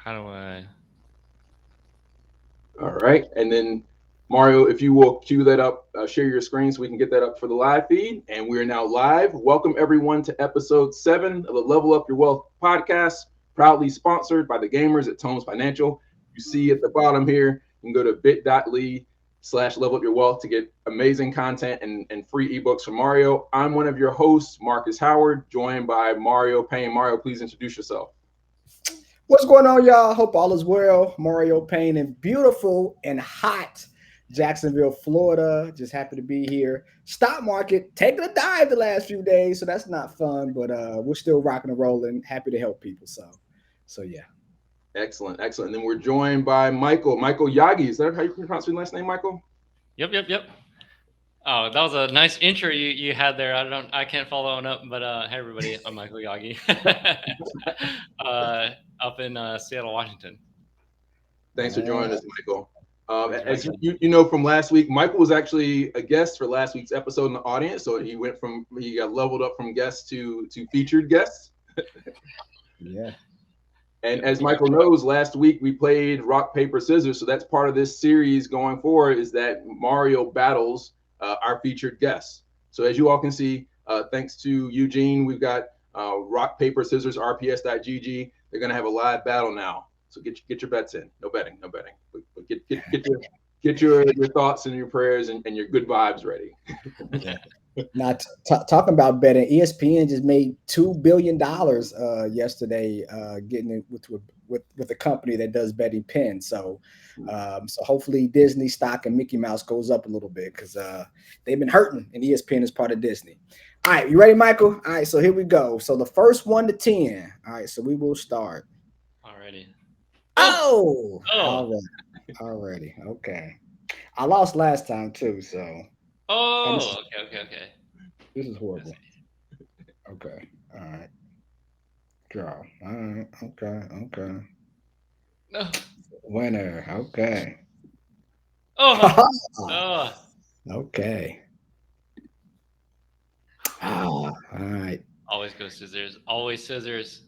How do I? All right. And then Mario, if you will cue that up, share your screen so we can get that up for the live feed. And we're now live. Welcome everyone to episode 7 of the Level Up Your Wealth podcast, proudly sponsored by the gamers at Tomes Financial. You see at the bottom here, you can go to bit.ly/level up your wealth to get amazing content and free ebooks from Mario. I'm one of your hosts, Marcus Howard, joined by Mario Payne. Mario, please introduce yourself. What's going on, y'all? Hope all is well. Mario Payne in beautiful and hot Jacksonville, Florida. Just happy to be here. Stock market taking a dive the last few days, so that's not fun, but we're still rocking and rolling. Happy to help people. So yeah. Excellent, excellent. And then we're joined by Michael Yagi. Is that how you pronounce your last name, Michael? Yep. Oh, that was a nice intro you had there. I can't follow on up, but hey everybody, I'm Michael Yagi, up in Seattle, Washington. Thanks for joining us, Michael. Thanks for As having me. you know from last week, Michael was actually a guest for last week's episode in the audience. So he got leveled up from guest to featured guest. Yeah. And as Michael knows, last week we played rock, paper, scissors. So that's part of this series going forward is that Mario battles our featured guests. So as you all can see, thanks to Eugene, we've got rock, paper, scissors, rps.gg. They're going to have a live battle now. So get your bets in. No betting. But get your thoughts and your prayers and your good vibes ready. Yeah. Not talking about betting. ESPN just made $2 billion yesterday, getting it with a company that does betting pins. So hopefully Disney stock and Mickey Mouse goes up a little bit because they've been hurting, and ESPN is part of Disney. All right, you ready, Michael? All right, so here we go. So the first 1 to 10. All right, so we will start. Alrighty. Oh, Oh, already. Okay. I lost last time too, so and oh. Okay. this is Let's horrible. see. Okay. All right. Draw. All right. Okay. No. Winner. Okay. Oh, oh. Okay. All right. Always go scissors. Always scissors.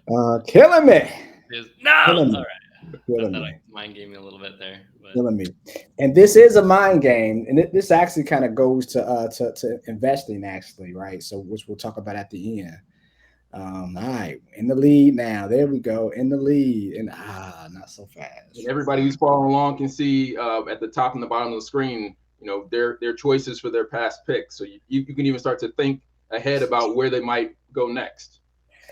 Uh, killing me. No. Killing All me. right. I Killing thought I me. mind gaming a little bit there, but Killing me. And this is a mind game, and this actually kind of goes to investing, actually, right? So, which we'll talk about at the end. All right, in the lead now. There we go, in the lead, and not so And fast. everybody who's following along can see at the top and the bottom of the screen, their choices for their past picks. So you can even start to think ahead about where they might go next.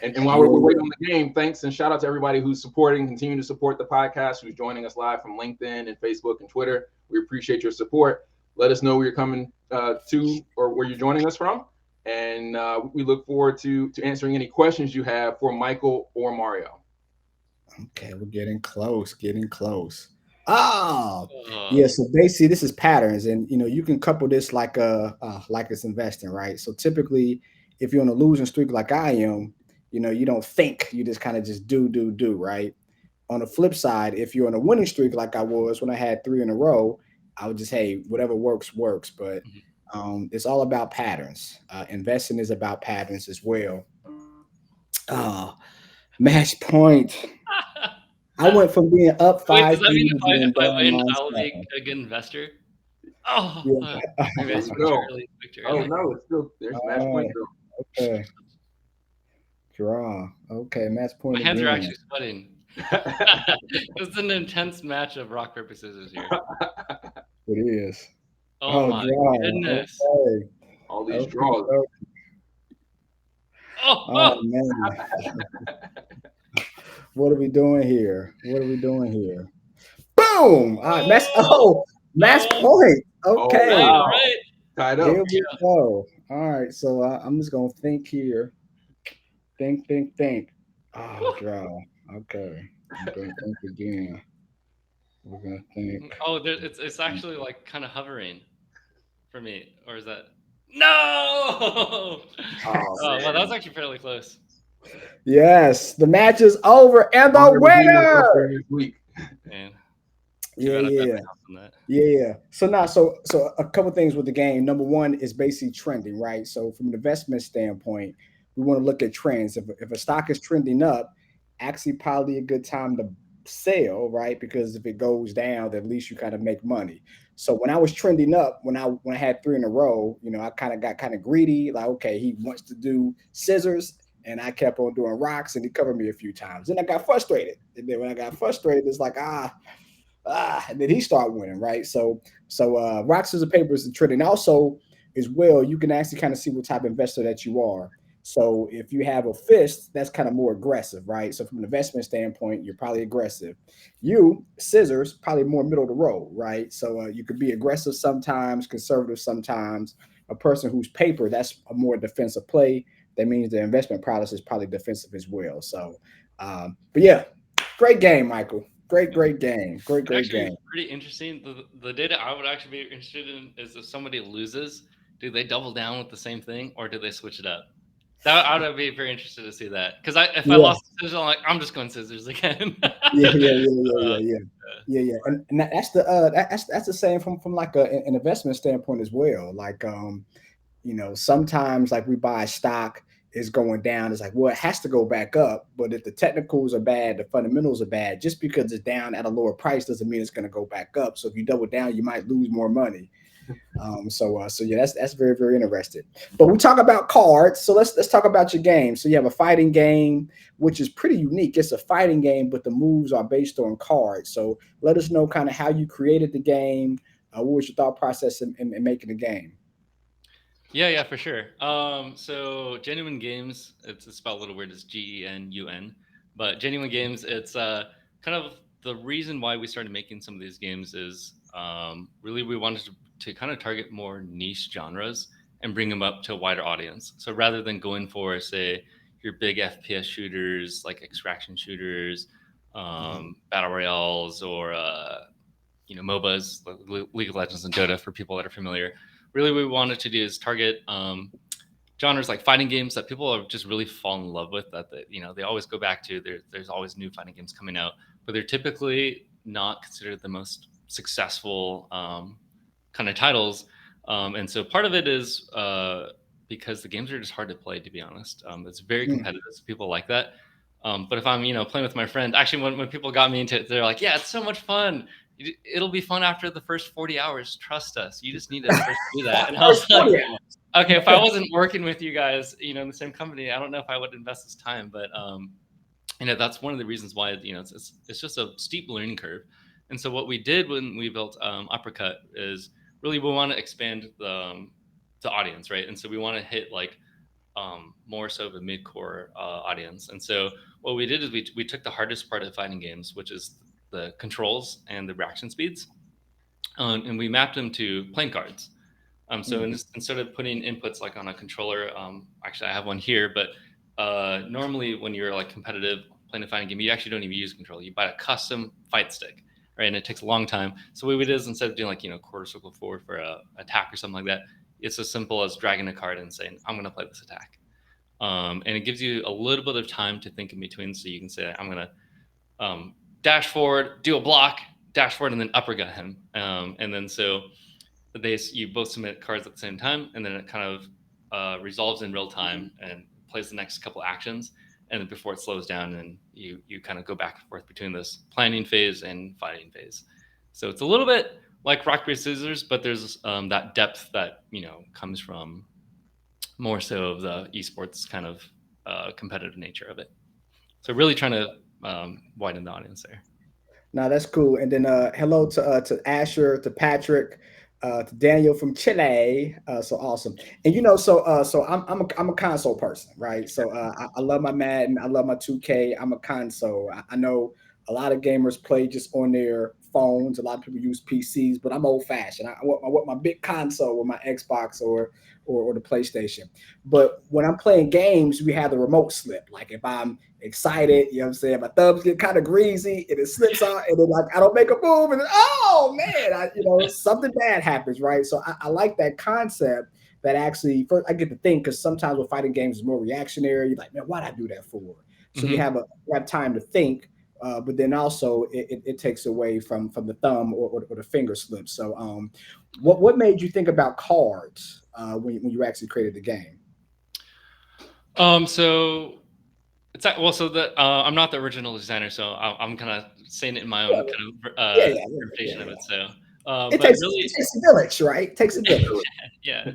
And while we're Yeah, waiting on the game, thanks and shout out to everybody who's supporting, continue to support the podcast, who's joining us live from LinkedIn and Facebook and Twitter. We appreciate your support. Let us know where you're coming to or where you're joining us from. And we look forward to answering any questions you have for Michael or Mario. okay, we're getting close, getting close. Oh, oh, yeah. So basically, this is patterns, and you can couple this like it's investing, right? So typically, if you're on a losing streak like I am, you don't think, you just kind of just do, right? On the flip side, if you're on a winning streak like I was when I had three in a row, I would just, hey, whatever works. But mhm. it's all about patterns. Investing is about patterns as well. Oh, match point. I went from being up Wait, does five that mean to if being I down win, nine I will be seven. a good investor? Oh, Yeah. maybe I There we switch go. early. Switch Oh early. no, it's still there's match All point right. still. Okay. Draw. Okay. Match My point hands are again. actually sweating. It's an intense match of rock paper scissors here. It is. Oh Oh, my draw. goodness. Okay. All these Okay. draws. Oh Oh. man. What are we doing here? What are we doing here? Boom! All right, match. Oh. Oh, match Oh. point. Oh Right. Okay, wow, Right. tied here up. we go. All right, so I'm just gonna think here. Think. Oh, Whew. draw. Okay, I'm gonna think again. We're gonna think. Oh, it's actually like kind of hovering for me, or is that no? Oh Oh, well, that was man, actually fairly close. Yes, the match is over, and I'll the never beat us up winner. there this week. Man, too Yeah, bad I bet yeah. my house on that. Yeah. So a couple things with the game. Number one is basically trending, right? So from an investment standpoint, we want to look at trends. If a stock is trending up, actually probably a good time to sell, right? Because if it goes down, then at least you kind of make money. So when I was trending up, when I had three in a row, I kind of got kind of greedy. Like, okay, he wants to do scissors, and I kept on doing rocks, and he covered me a few times. Then I got frustrated, and then when I got frustrated, it's like and then he started winning, right? So rock scissors paper is the trend, and also as well, you can actually kind of see what type of investor that you are. So if you have a fist, that's kind of more aggressive, right? So from an investment standpoint, you're probably aggressive. You scissors probably more middle of the road, right? So you could be aggressive sometimes, conservative sometimes. A person who's paper, that's a more defensive play. That means the investment process is probably defensive as well. So, but yeah, great game, Michael. Great game. Great Actually, game. pretty interesting. The data I would actually be interested in is if somebody loses, do they double down with the same thing or do they switch it up? That I would be very interested to see that because if I Yeah, lost the scissors, I'm like I'm just going scissors again. yeah. Yeah. And that's that's the same from like an investment standpoint as well. Like sometimes like we buy stock is going down. It's like, well, it has to go back up. But if the technicals are bad, the fundamentals are bad, just because it's down at a lower price doesn't mean it's going to go back up. So if you double down, you might lose more money. So yeah, that's very interesting. But we talk about cards, so let's talk about your game. So you have a fighting game, which is pretty unique. It's a fighting game, but the moves are based on cards. So let us know kind of how you created the game. What was your thought process in making the game? Yeah, for sure. So Genuine Games, it's spelled a little weird. It's GENUN, but Genuine Games, it's kind of the reason why we started making some of these games is really we wanted to kind of target more niche genres and bring them up to a wider audience. So rather than going for say your big FPS shooters like extraction shooters, Mhm. battle royales, or MOBAs, League of Legends and Dota for people that are familiar. Really, what we wanted to do is target genres like fighting games that people have just really fallen in love with. That they always go back to. There's always new fighting games coming out, but they're typically not considered the most successful kind of titles. And so part of it is because the games are just hard to play. To be honest, it's very Mm. competitive. So people like that. But if I'm playing with my friend, actually when people got me into it, they're like, "Yeah, it's so much fun. It'll be fun after the first 40 hours. Trust us. You just need to first do that." And I was First like, 40 hours. okay, if I wasn't working with you guys, in the same company, I don't know if I would invest this time. But that's one of the reasons why it's just a steep learning curve. And so what we did when we built Uppercut is really we want to expand the audience, right? And so we want to hit like more so of a mid-core audience. And so what we did is we took the hardest part of fighting games, which is the controls and the reaction speeds, and we mapped them to playing cards. So Mm. instead of putting inputs like on a controller, actually I have one here, but normally when you're like competitive playing a fighting game, you actually don't even use a controller. You buy a custom fight stick, right? And it takes a long time. So what we did is instead of doing like quarter circle forward for a attack or something like that, it's as simple as dragging a card and saying I'm going to play this attack, and it gives you a little bit of time to think in between. So you can say I'm going to dash forward, do a block, dash forward, and then uppercut him, and then so you both submit cards at the same time, and then it kind of resolves in real time and plays the next couple actions, and then before it slows down, and you kind of go back and forth between this planning phase and fighting phase. So it's a little bit like rock paper scissors, but there's that depth that comes from more so of the esports kind of competitive nature of it. So really trying to widen the audience there. Now that's cool. And then hello to Asher, to Patrick, to Daniel from Chile. So awesome. And so I'm a console person, right? So I love my Madden, I love my 2K. I'm a console. I know a lot of gamers play just on their phones. A lot of people use PCs, but I'm old fashioned. I want my big console with my Xbox or the PlayStation. But when I'm playing games, we have the remote slip. Like if I'm excited, you know what I'm saying? My thumbs get kind of greasy and it slips out, and then like I don't make a move, and then, oh man, something bad happens, right? So I like that concept that actually first I get to think because sometimes with fighting games is more reactionary. You're like, man, why'd I do that for? So Mm-hmm. you have time to think, but then also it takes away from the thumb or the finger slip. So what made you think about cards when you actually created the game? So it's well, so I'm not the original designer, so I'm kind of saying it in my own kind of Yeah, interpretation of it. So, It but takes really, it takes a village, right? It takes a village. yeah,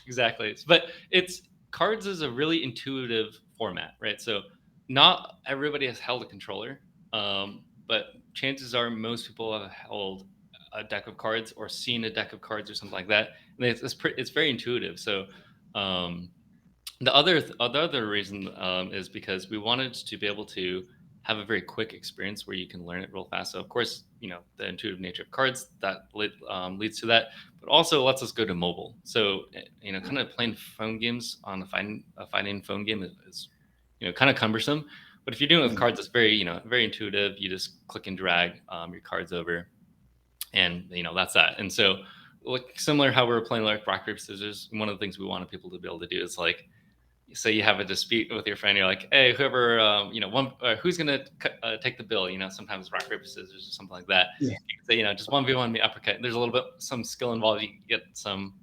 exactly. But it's cards is a really intuitive format, right? So not everybody has held a controller, but chances are most people have held a deck of cards or seen a deck of cards or something like that, and it's very intuitive. So. Um, the other reason is because we wanted to be able to have a very quick experience where you can learn it real fast. So of course, the intuitive nature of cards that leads to that, but also lets us go to mobile. So kind of playing phone games on a fighting phone game is kind of cumbersome. But if you're doing it with cards, it's very intuitive. You just click and drag your cards over, and that's that. And so, like similar how we were playing like rock paper scissors, one of the things we wanted people to be able to do is like say you have a dispute with your friend, you're like, hey, whoever, who's gonna take the bill? Sometimes rock paper scissors or something like that. Yeah. You can say, just 1v1 the uppercut. There's a little bit some skill involved. You get some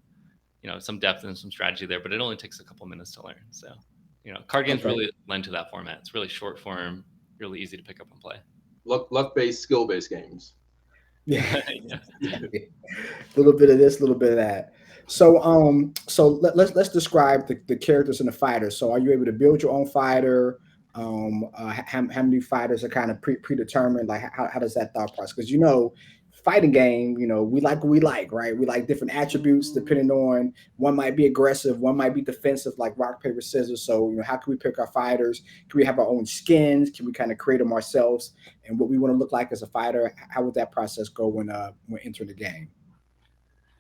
depth and some strategy there, but it only takes a couple minutes to learn. So, card games Okay. really lend to that format. It's really short form, really easy to pick up and play. Luck-based, skill-based games. Yeah. Yeah. A little bit of this, a little bit of that. So let's describe the characters and the fighters. So are you able to build your own fighter? How many fighters are kind of predetermined? Like how does that thought process? Because fighting game, we like what we like, right? We like different attributes depending on one might be aggressive, one might be defensive, like rock paper scissors. So how can we pick our fighters? Can we have our own skins? Can we kind of create them ourselves? And what we want to look like as a fighter? How would that process go when entering the game?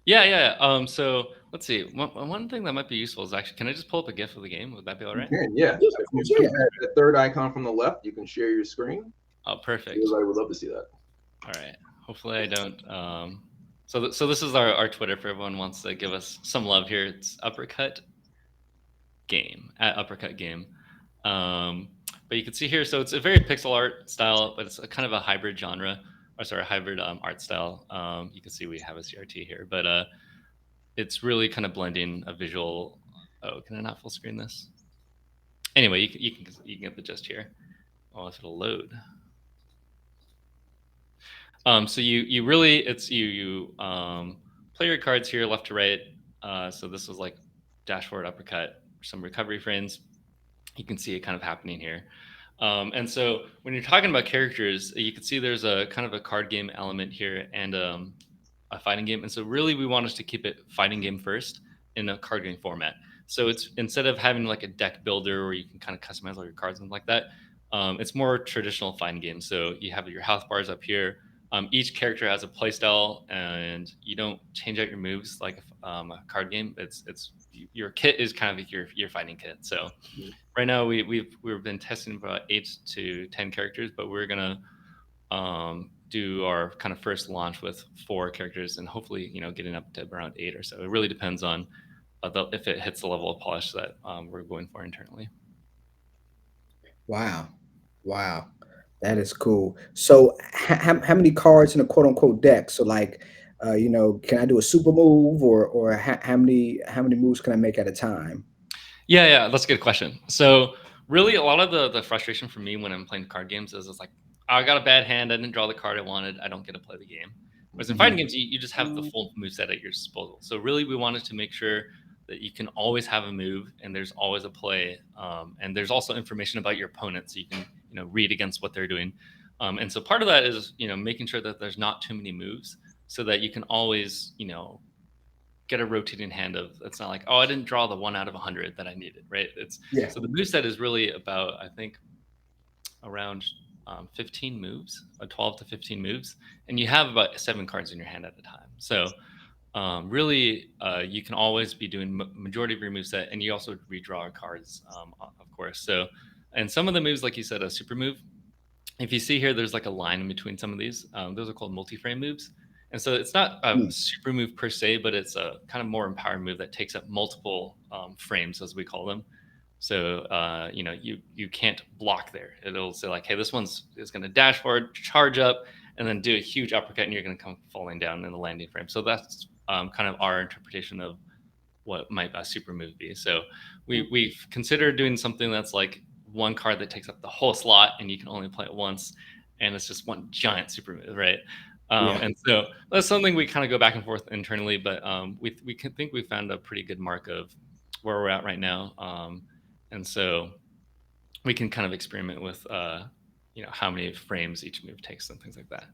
Yeah. So let's see. One thing that might be useful is actually, can I just pull up a GIF of the game? Would that be all You right? can, yeah. Yes, If of you course, click yeah. that third icon from the left, you can share your screen. Oh, perfect. Everybody would love to see that. All right. Hopefully I don't. So this is our Twitter for everyone who wants to give us some love here. It's Uppercut Game at Uppercut Game. But you can see here, so it's a very pixel art style, but it's a kind of a hybrid genre, or sorry, hybrid art style. You can see we have a CRT here, but it's really kind of blending a visual. Oh, can I not full screen this? Anyway, you can get the gist here. Oh, if it'll load. So you really it's you play your cards here left to right. So this was like dashboard uppercut, some recovery frames. You can see it kind of happening here. And so when you're talking about characters, you can see there's a kind of a card game element here and a fighting game. And so really we want us to keep it fighting game first in a card game format. So it's instead of having like a deck builder where you can kind of customize all your cards and like that, it's more traditional fighting game. So you have your health bars up here. Each character has a play style, and you don't change out your moves like a card game. It's your kit is kind of your fighting kit. So right now we've been testing about 8 to 10 characters, but we're gonna do our kind of first launch with 4 characters, and hopefully getting up to around 8 or so. It really depends on if it hits the level of polish that we're going for internally. Wow. Wow. That is cool. So how many cards in a quote unquote deck? So like, can I do a super move or how many moves can I make at a time? Yeah, that's a good question. So really, a lot of the frustration for me when I'm playing card games is it's like, "Oh, I got a bad hand. I didn't draw the card I wanted. I don't get to play the game." Whereas in fighting Mhm. games, you just have the full move set at your disposal. So really, we wanted to make sure that you can always have a move and there's always a play, and there's also information about your opponent, so you can read against what they're doing. And so part of that is making sure that there's not too many moves, so that you can always get a rotating hand of it's not like, oh, I didn't draw the 1 out of 100 that I needed, right? It's Yeah. so the move set is really about, I think, around 15 moves, 12 to 15 moves, and you have about 7 cards in your hand at a time. So really, you can always be doing majority of your move set, and you also redraw cards, of course. So, and some of the moves, like you said, a super move, if you see here, there's like a line in between some of these. Those are called multi-frame moves. And so it's not a Mm. super move per se, but it's a kind of more empowered move that takes up multiple frames, as we call them. So you can't block there. It'll say like, hey, this one's is going to dash forward, charge up, and then do a huge uppercut, and you're going to come falling down in the landing frame. So that's kind of our interpretation of what might a super move be. So we've considered doing something that's like one card that takes up the whole slot and you can only play it once, and it's just one giant super move, right? Yeah. And so that's something we kind of go back and forth internally, but we can think we found a pretty good mark of where we're at right now, and so we can kind of experiment with how many frames each move takes and things like that.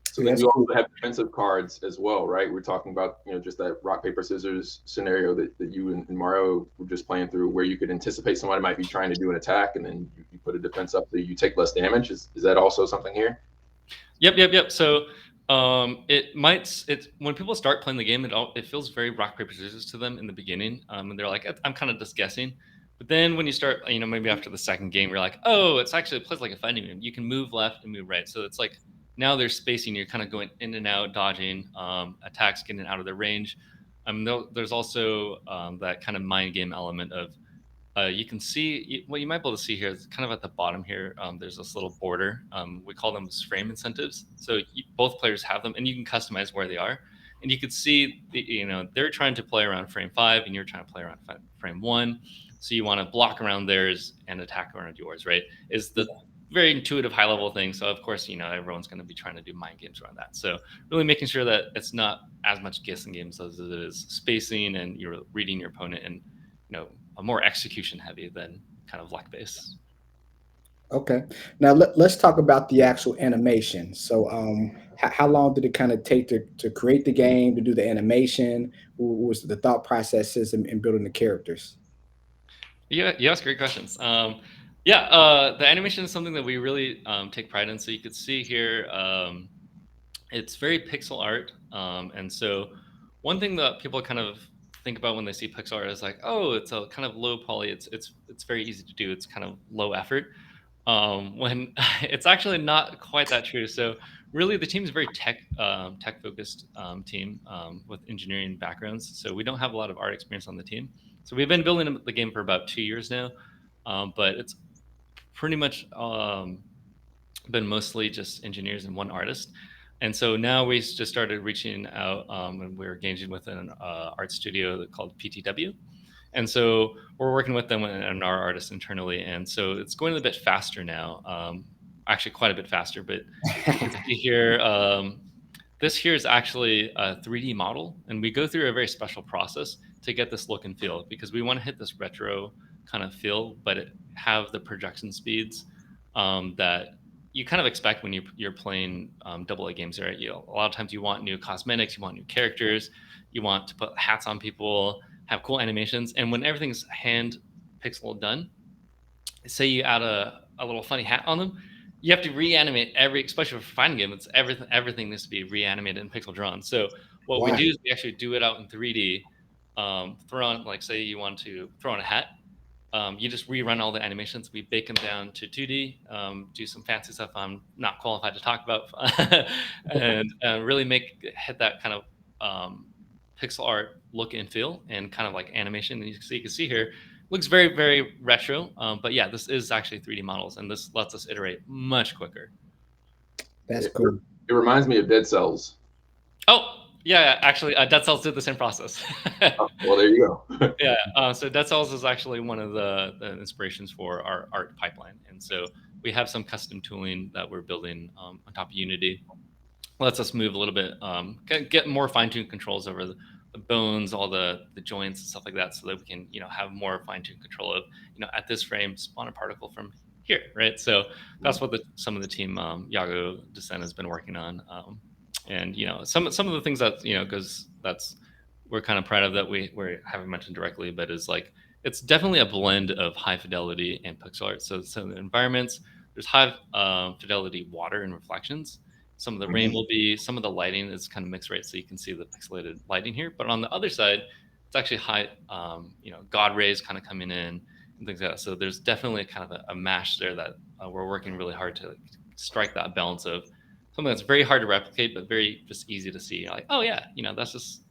So Yeah, then that's you cool. also have defensive cards as well, right? We're talking about, just that rock, paper, scissors scenario that you and Mario were just playing through, where you could anticipate somebody might be trying to do an attack and then you put a defense up so you take less damage. Is that also something here? Yep. So it when people start playing the game, it feels very rock paper scissors to them in the beginning, and they're like, I'm kind of just guessing. But then when you start, maybe after the second game, you're like, oh, it plays like a fighting game. You can move left and move right, so it's like now there's spacing. You're kind of going in and out, dodging attacks, getting out of their range. There's also that kind of mind game element of you can see what you might be able to see here is kind of at the bottom here. There's this little border. We call them frame incentives. So both players have them, and you can customize where they are. And you could see, they're trying to play around frame 5, and you're trying to play around frame 1. So you want to block around theirs and attack around yours, right? Is the very intuitive, high level thing. So of course, everyone's going to be trying to do mind games around that. So really making sure that it's not as much guessing games as it is spacing, and you're reading your opponent, and a more execution heavy than kind of luck based. Okay. Now let's talk about the actual animation. So, how long did it kind of take to create the game, to do the animation? What was the thought processes in building the characters? Yeah, yes, great questions. The animation is something that we really take pride in. So you could see here, it's very pixel art, and so one thing that people kind of think about when they see pixel art is like, oh, it's a kind of low poly. It's very easy to do. It's kind of low effort. When it's actually not quite that true. So really, the team is very tech focused team with engineering backgrounds. So we don't have a lot of art experience on the team. So we've been building the game for about 2 years now, but it's pretty much been mostly just engineers and one artist. And so now we just started reaching out, and we're engaging with an art studio called PTW. And so we're working with them and our artists internally. And so it's going a bit faster now, actually quite a bit faster. But you can see here, this here is actually a 3D model. And we go through a very special process to get this look and feel, because we want to hit this retro kind of feel, but have the projection speeds that you kind of expect when you're playing AA games, right? A lot of times you want new cosmetics, you want new characters, you want to put hats on people, have cool animations, and when everything's hand pixel done, say you add a little funny hat on them, you have to reanimate especially for fighting game, it's everything needs to be reanimated and pixel drawn. So what we Wow. do is we actually do it out in 3D. Throw on, like, say you want to throw on a hat, you just rerun all the animations. We bake them down to 2D, do some fancy stuff I'm not qualified to talk about, and really hit that kind of pixel art look and feel, and kind of like animation. And you can see here, looks very, very retro. But yeah, this is actually 3D models, and this lets us iterate much quicker. That's It, cool. it reminds me of Dead Cells. Oh, yeah, actually, Dead Cells did the same process. Oh, well, there you go. Yeah, so Dead Cells is actually one of the inspirations for our art pipeline, and so we have some custom tooling that we're building on top of Unity. Lets us move a little bit, get more fine-tuned controls over the bones, all the joints and stuff like that, so that we can have more fine-tuned control of at this frame spawn a particle from here, right? So that's what some of the team Yago Descent has been working on. And some of the things that because we're kind of proud of that we haven't mentioned directly, but is like it's definitely a blend of high fidelity and pixel art. So some of the environments, there's high fidelity water and reflections. Some of the rain will be, some of the lighting is kind of mixed, right? So you can see the pixelated lighting here, but on the other side, it's actually high God rays kind of coming in and things like that. So there's definitely kind of a mash there that we're working really hard to strike that balance of something that's very hard to replicate, but very just easy to see. You're like, oh yeah, that's just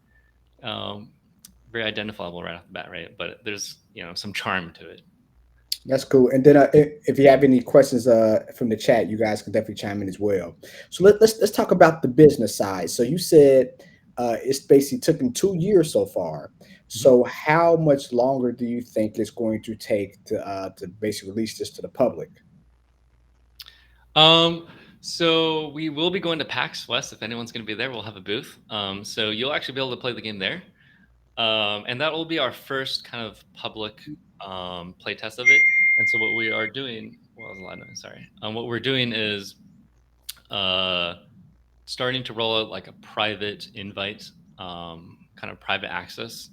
very identifiable right off the bat, right? But there's some charm to it. That's cool. And then if you have any questions from the chat, you guys can definitely chime in as well. So let's talk about the business side. So you said It's basically taken 2 years so far. So how much longer do you think it's going to take to basically release this to the public? So we will be going to PAX West. If anyone's going to be there, we'll have a booth. So you'll actually be able to play the game there. And that will be our first kind of public play test of it. And so what we are doing, what was the line? Sorry. What we're doing is starting to roll out like a private invite, kind of private access.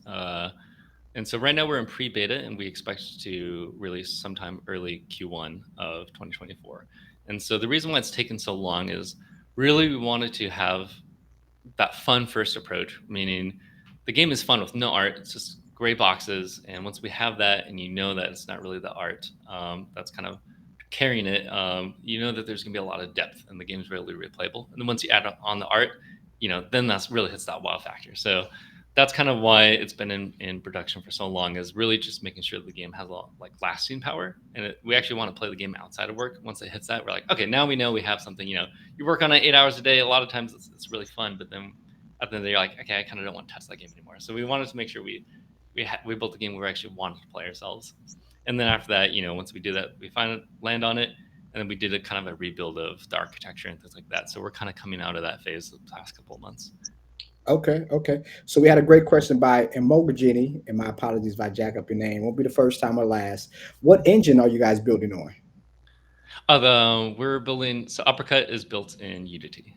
And so right now we're in pre-beta, and we expect to release sometime early Q1 of 2024. And so the reason why it's taken so long is really we wanted to have that fun first approach, meaning the game is fun with no art. It's just gray boxes. And once we have that, and you know that it's not really the art that's kind of carrying it, you know that there's going to be a lot of depth, and the game's really replayable. And then once you add on the art, you know, then that's really hits that wow factor. So that's kind of why it's been in production for so long, is really just making sure the game has a like lasting power. And we actually want to play the game outside of work. Once it hits that, we're like, okay, now we know we have something. You know, you work on it 8 hours a day. A lot of times it's really fun, but then at the end of the day, you're like, okay, I kind of don't want to test that game anymore. So we wanted to make sure we built a game where we actually wanted to play ourselves. And then after that, you know, once we do that, we land on it, and then we did a kind of a rebuild of the architecture and things like that. So we're kind of coming out of that phase the past couple of months. Okay, okay. So we had a great question by Emogajini, and my apologies if I jack up your name. Won't be the first time or last. What engine are you guys building on? We're building. So Uppercut is built in Unity.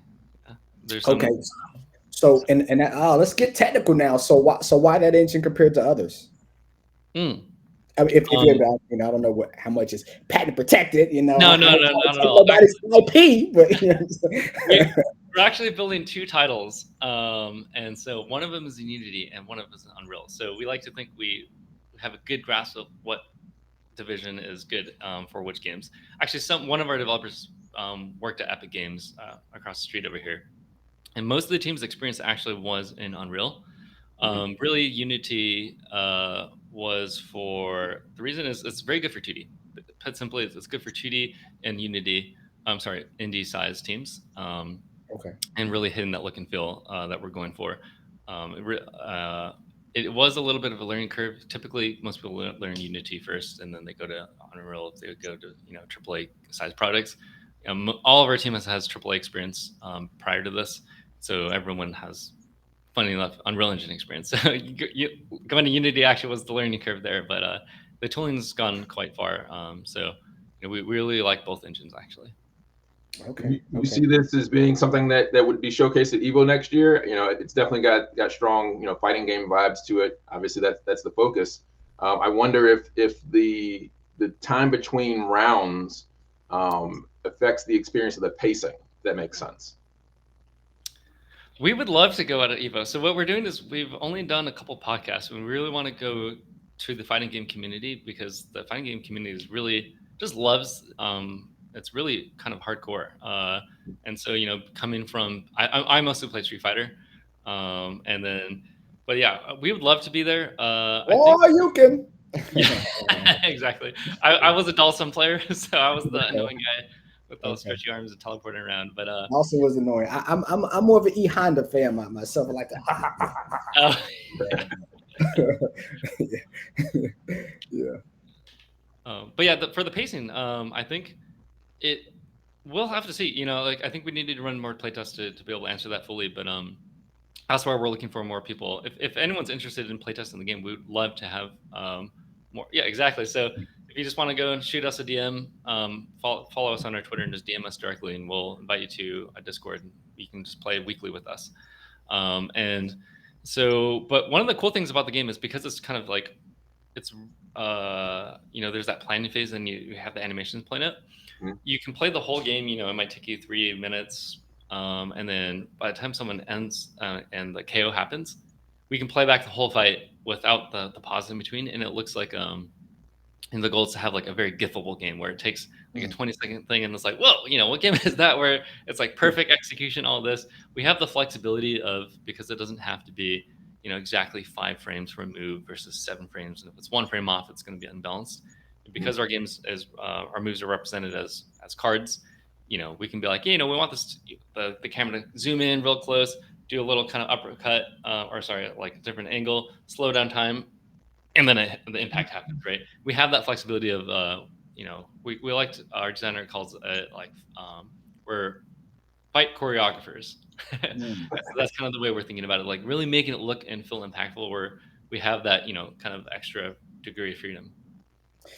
Yeah. There's some. Okay. So let's get technical now. So why that engine compared to others? Mm. I mean, if you're, you know, I don't know how much is patent protected. You know, no, not at all. Nobody's IP, but you know we're actually building 2 titles, and so one of them is in Unity and one of them is in Unreal. So we like to think we have a good grasp of what division is good for which games. Actually, one of our developers worked at Epic Games across the street over here, and most of the team's experience actually was in Unreal. Really, Unity was for the reason is it's very good for 2D. Put simply, it's good for 2D and Unity. I'm sorry, indie-sized teams. Okay. And really hitting that look and feel that we're going for. It was a little bit of a learning curve. Typically, most people learn Unity first, and then they go to Unreal if they go to AAA size products. All of our team has AAA experience prior to this, so everyone has, funny enough, Unreal Engine experience. So going to Unity actually was the learning curve there, but the tooling's gone quite far. So we really like both engines actually. Okay. You see this as being something that would be showcased at EVO next year? You know, it's definitely got strong, you know, fighting game vibes to it. Obviously, that's the focus. I wonder if the time between rounds affects the experience of the pacing. If that makes sense. We would love to go out at EVO. So what we're doing is we've only done a couple podcasts. We really want to go to the fighting game community, because the fighting game community is really just loves. It's really kind of hardcore. And so, you know, coming from, I mostly play Street Fighter. And then, but yeah, we would love to be there. I think you can. Yeah, exactly. I was a Dalsum player, so I was the annoying guy with those stretchy arms and teleporting around. But Also was annoying. I'm more of an E Honda fan myself. I like oh, yeah. but yeah, for the pacing, I think we'll have to see. You know, like I think we needed to run more playtests to be able to answer that fully. But that's why we're looking for more people. If anyone's interested in playtesting the game, we would love to have more. Yeah, exactly. So if you just want to go and shoot us a DM, follow us on our Twitter and just DM us directly, and we'll invite you to a Discord, and you can just play weekly with us. And so, but one of the cool things about the game is because it's kind of like it's you know, there's that planning phase, and you have the animations playing out. You can play the whole game. You know, it might take you 3 minutes. And then by the time someone ends and the KO happens, we can play back the whole fight without the pause in between, and it looks like and the goal is to have like a very gifable game where it takes like a 20-second thing and it's like, whoa, you know, what game is that, where it's like perfect execution, all this. We have the flexibility of, because it doesn't have to be, you know, exactly 5 frames for a move versus 7 frames, and if it's 1 frame off, it's going to be unbalanced. And because our games our moves are represented as cards, you know, we can be like, you know, we want this the camera to zoom in real close, do a little kind of uppercut, or sorry, like a different angle, slow down time, and then the impact happens, right? We have that flexibility of, we like to, our designer calls it like, we're fight choreographers. That's kind of the way we're thinking about it, like really making it look and feel impactful, where we have that, kind of extra degree of freedom.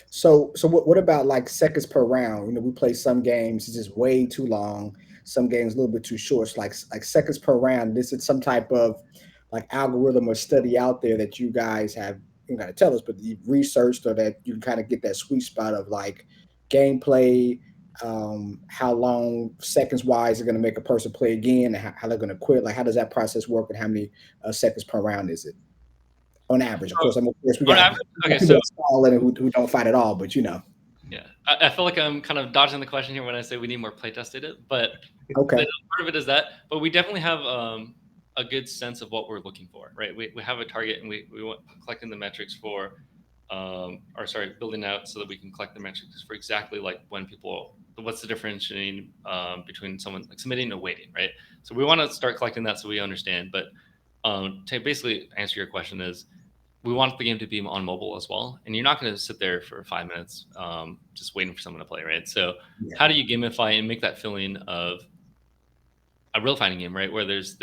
So what about like seconds per round? We play some games it's just way too long. Some games a little bit too short. So like seconds per round. This is some type of like algorithm or study out there that you guys have. You got to tell us, but you've researched or that you can kind of get that sweet spot of like gameplay. How long seconds wise are going to make a person play again, and how they're going to quit. Like how does that process work, and how many seconds per round is it? On average, of course. I mean, of course, we got okay, people who don't fight at all, but Yeah, I feel like I'm kind of dodging the question here when I say we need more playtest data, but okay, part of it is that. But we definitely have a good sense of what we're looking for, right? We have a target, and we want collecting the metrics for, building out so that we can collect the metrics for exactly like when people, what's the differentiating between someone like submitting and waiting, right? So we want to start collecting that so we understand. But to basically answer your question is, we want the game to be on mobile as well, and you're not going to sit there for 5 minutes just waiting for someone to play, right? So how do you gamify and make that feeling of a real fighting game, right, where there's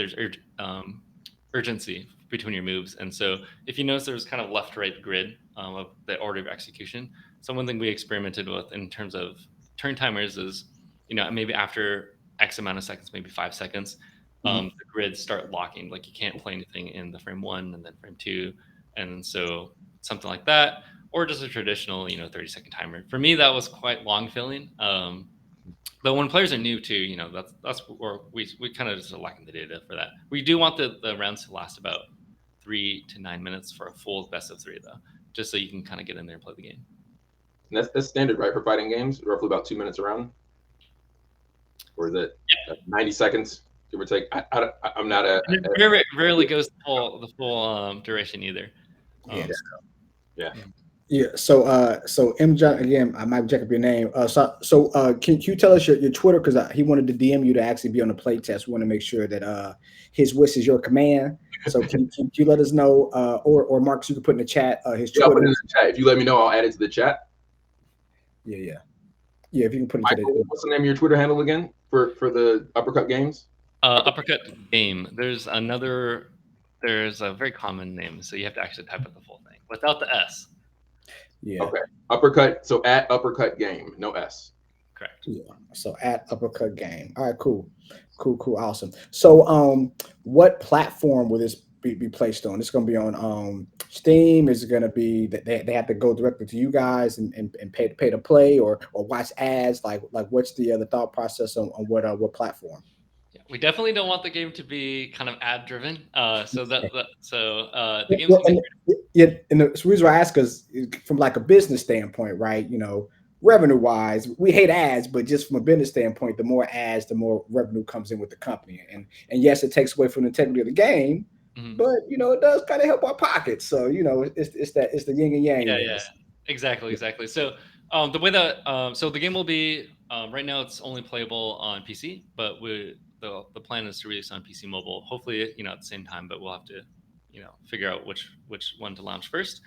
urgency between your moves? And so if you notice, there's kind of left right grid of the order of execution. So one thing we experimented with in terms of turn timers is, maybe after X amount of seconds, maybe 5 seconds, the grids start locking, like you can't play anything in the frame 1 and then frame 2. And so something like that, or just a traditional, 30-second timer. For me, that was quite long feeling. But when players are new too, that's where we kind of just are lacking the data for that. We do want the rounds to last about 3 to 9 minutes for a full best of 3, though, just so you can kind of get in there and play the game. And that's standard, right, for fighting games? Roughly about 2 minutes around, or is it 90 seconds, give or take? I'm not a. And it very rarely goes the full duration either. Yeah. So M John, again, I might check up your name. Can you tell us your Twitter, because he wanted to DM you to actually be on the play test. We want to make sure that his wish is your command. So can you let us know, or Marcus, you can put in the chat his Twitter. I'll put it in the chat. If you let me know, I'll add it to the chat. Yeah. If you can put it Michael, what's the name of your Twitter handle again for the Uppercut Games? Uppercut Game. There's a very common name, so you have to actually type out the full thing without the S. Yeah. Okay. Uppercut. So at Uppercut Game, no S. Correct. Yeah. So at Uppercut Game. All right. Cool. Awesome. So what platform will this be placed on? It's going to be on Steam. Is it going to be that they have to go directly to you guys and pay to play or watch ads? Like what's the thought process on what platform? Yeah, we definitely don't want the game to be kind of ad driven. The game's and the reason I ask is from like a business standpoint, right? Revenue wise, we hate ads, but just from a business standpoint, the more ads, the more revenue comes in with the company. And yes, it takes away from the integrity of the game, but it does kind of help our pockets. So it's the yin and yang. Yeah, exactly. So the way that so the game will be right now, it's only playable on PC, but the plan is to release on PC mobile, hopefully at the same time, but we'll have to figure out which one to launch first.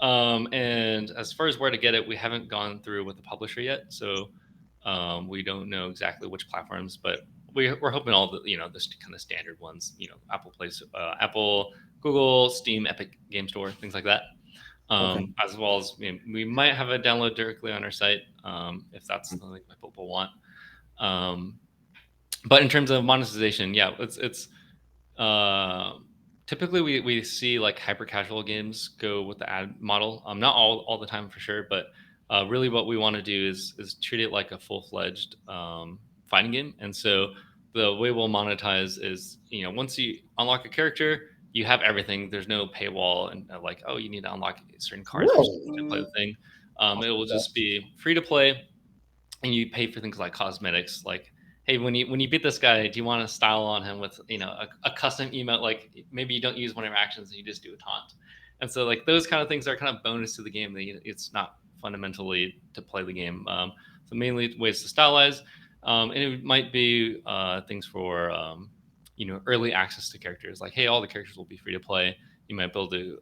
And as far as where to get it, we haven't gone through with the publisher yet, so we don't know exactly which platforms, but we're hoping all the this kind of standard ones, Apple Place, Apple, Google, Steam, Epic Game Store, things like that. As well as we might have a download directly on our site if that's something that people want. But in terms of monetization, yeah, it's typically we see like hyper casual games go with the ad model. Not all the time for sure, but really what we want to do is treat it like a full-fledged fighting game. And so the way we'll monetize is once you unlock a character, you have everything. There's no paywall and like, oh, you need to unlock certain cards to play the thing. It will just be free to play, and you pay for things like cosmetics. Like, hey, when you beat this guy, do you want to style on him with a custom emote? Like maybe you don't use one of your actions and you just do a taunt. And so like those kind of things are kind of bonus to the game. It's not fundamentally to play the game. So mainly ways to stylize, and it might be things for early access to characters. Like, hey, all the characters will be free to play. You might be able to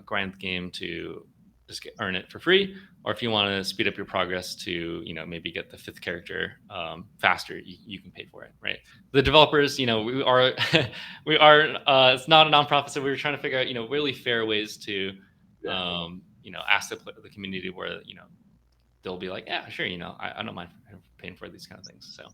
grind the game to just earn it for free, or if you want to speed up your progress to maybe get the 5th character faster, you can pay for it, right? The developers, we are it's not a nonprofit, so we were trying to figure out really fair ways to ask the community where they'll be like, yeah, sure, I don't mind paying for these kind of things. So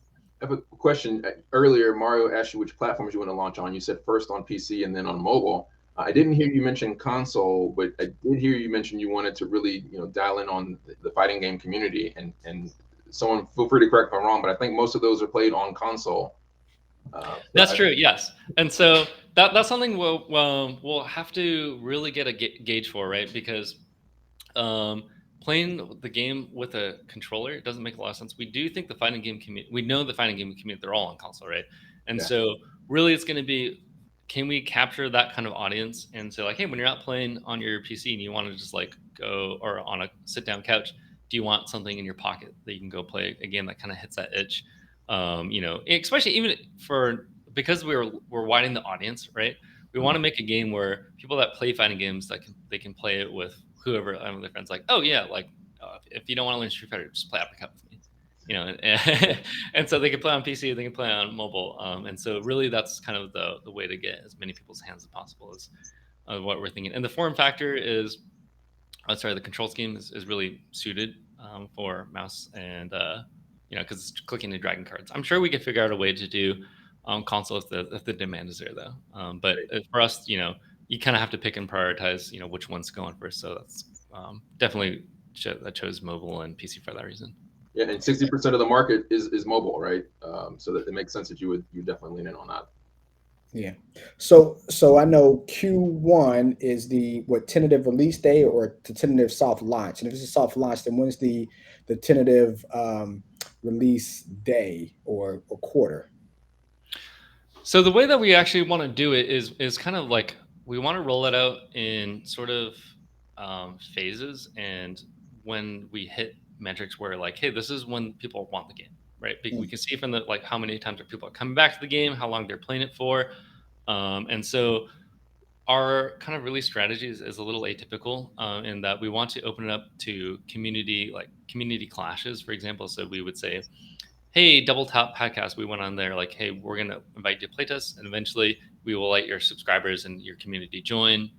I have a question. Earlier, Mario asked you which platforms you want to launch on. You said first on PC and then on mobile. I didn't hear you mention console, but I did hear you mention you wanted to really, dial in on the fighting game community. And someone, feel free to correct if I'm wrong, but I think most of those are played on console. That's true, yes. And so that's something we'll have to really get a gauge for, right? Because playing the game with a controller doesn't make a lot of sense. We do think the fighting game community, we know the fighting game community, they're all on console, right? And so really it's going to be, can we capture that kind of audience and say like, hey, when you're not playing on your PC and you want to just like go or on a sit down couch, do you want something in your pocket that you can go play a game that kind of hits that itch? Especially even because we're widening the audience, right? We want to make a game where people that play fighting games they can play it with whoever, their friends. Like, oh yeah, like if you don't want to learn Street Fighter, just play Uppercut with me, and so they can play on PC, they can play on mobile, and so really that's kind of the way to get as many people's hands as possible is what we're thinking. And the form factor is, the control scheme is really suited for mouse and because it's clicking and dragging cards. I'm sure we could figure out a way to do console if the demand is there though. But for us, you kind of have to pick and prioritize, which one's going first. So that's definitely I chose mobile and PC for that reason. Yeah, and 60% of the market is mobile, right? So that it makes sense that you definitely lean in on that. Yeah. So I know Q1 is the tentative release day or the tentative soft launch. And if it's a soft launch, then when's the tentative release day or quarter? So the way that we actually want to do it is kind of like we want to roll it out in sort of phases, and when we hit metrics where like, hey, this is when people want the game, right? We can see from the like how many times people are coming back to the game, how long they're playing it for, and so our kind of release strategy is a little atypical in that we want to open it up to community clashes, for example. So we would say, hey, Double Tap Podcast, we went on there like, hey, we're going to invite you to playtest, and eventually we will let your subscribers and your community join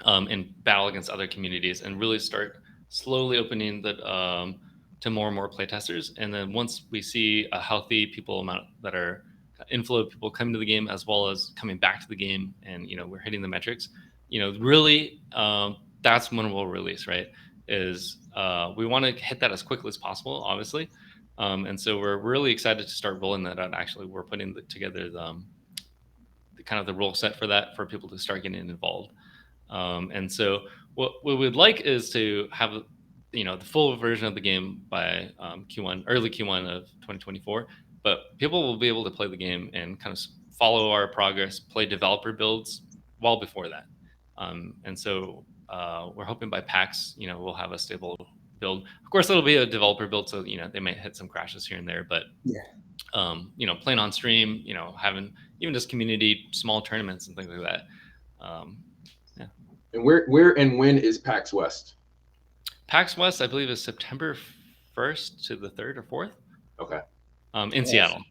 and battle against other communities and really start slowly opening that to more and more playtesters. And then once we see a healthy people amount that are inflow of people coming to the game as well as coming back to the game, and we're hitting the metrics, really that's when we'll release, right? Is we want to hit that as quickly as possible, obviously. And so we're really excited to start rolling that out. Actually, we're putting together the kind of the rule set for that for people to start getting involved. And so what we would like is to have the full version of the game by early Q1 of 2024. But people will be able to play the game and kind of follow our progress, play developer builds well before that. And so we're hoping by PAX, we'll have a stable build. Of course, it'll be a developer build, so they might hit some crashes here and there. But playing on stream, having even just community small tournaments and things like that. And where and when is PAX West? PAX West, I believe, is September 1st to the 3rd or 4th. Okay. In Seattle.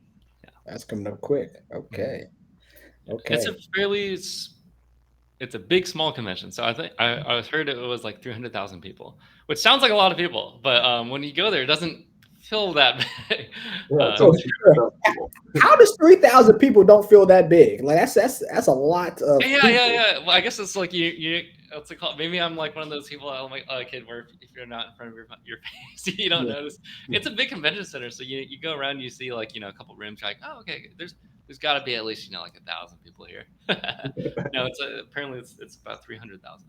Yeah. That's coming up quick. Okay. It's a big small convention. So I think I heard it was like 300,000 people, which sounds like a lot of people, but when you go there, it doesn't feel that big. How does 3,000 people don't feel that big? Like that's a lot of people. Yeah. Well, I guess it's like you what's it called? Maybe I'm like one of those people. I'm like a kid where if you're not in front of your face, you don't notice. It's a big convention center, so you go around, you see like a couple rooms. You're like, oh, okay, there's got to be at least like 1,000 people here. No, apparently it's about 300,000.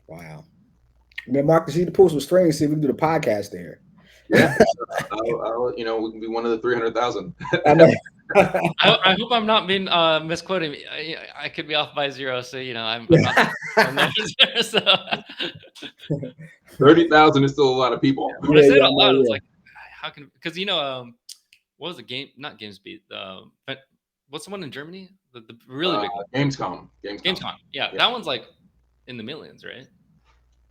Wow. Man, Marcus, you need to pull some strings, see if we can do the podcast there. Yeah, I'll we can be one of the 300,000. I hope I'm not being misquoting. I could be off by 0, so I'm not there. So 30,000 is still a lot of people. When I say it out loud, it's like, how can, because what was the game? Not GamesBeat. what's the one in Germany? The really big one. Gamescom. Gamescom. Yeah, that one's like in the millions, right?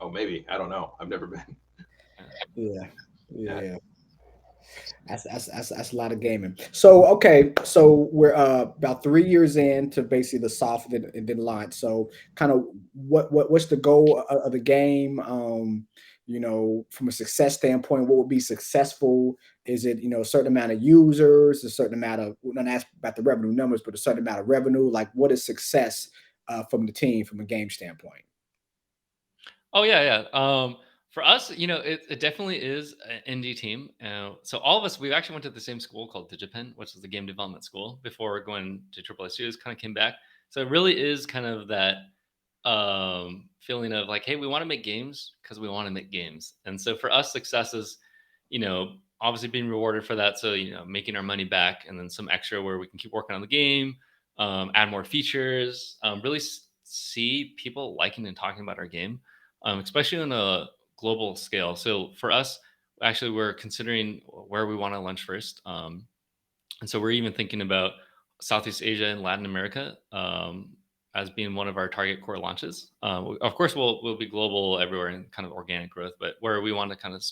Oh, maybe. I don't know. I've never been. Yeah. That's a lot of gaming. So okay, so we're about 3 years into basically the soft and then launch. So kind of what's the goal of the game? From a success standpoint, what would be successful? Is it a certain amount of users, a certain amount of we're not asking about the revenue numbers, but a certain amount of revenue? Like what is success from the team from a game standpoint? Oh yeah. For us, it definitely is an indie team. So all of us, we actually went to the same school called Digipen, which is the game development school before going to AAA Studios. Kind of came back. So it really is kind of that feeling of like, hey, we want to make games because we want to make games. And so for us, success is, obviously being rewarded for that. So making our money back, and then some extra where we can keep working on the game, add more features, really see people liking and talking about our game, especially on a global scale. So for us, actually, we're considering where we want to launch first. And so we're even thinking about Southeast Asia and Latin America as being one of our target core launches. Of course, we'll be global everywhere in kind of organic growth, but where we want to kind of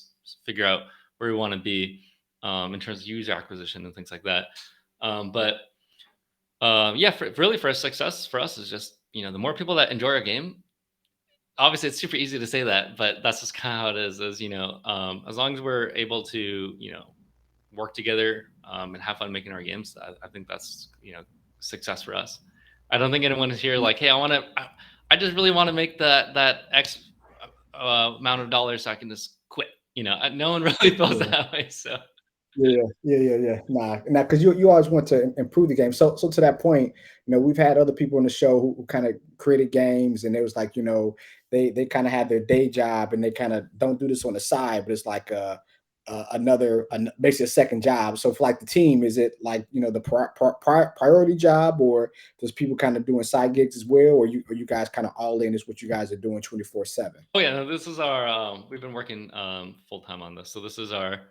figure out where we want to be in terms of user acquisition and things like that. Really for us, success for us is just the more people that enjoy our game. Obviously, it's super easy to say that, but that's just kind of how it is. As long as we're able to work together and have fun making our games, I think that's success for us. I don't think anyone is here like, hey, I just really want to make that X amount of dollars so I can just quit. No one really feels that way. So Yeah. Nah, because you always want to improve the game. So to that point, we've had other people on the show who kind of created games, and it was like, they kind of have their day job, and they kind of don't do this on the side, but it's like basically a second job. So for like the team, is it like the priority job, or does people kind of doing side gigs as well, or you guys kind of all in is what you guys are doing 24/7? Oh yeah, no, this is our. We've been working full time on this, so this is our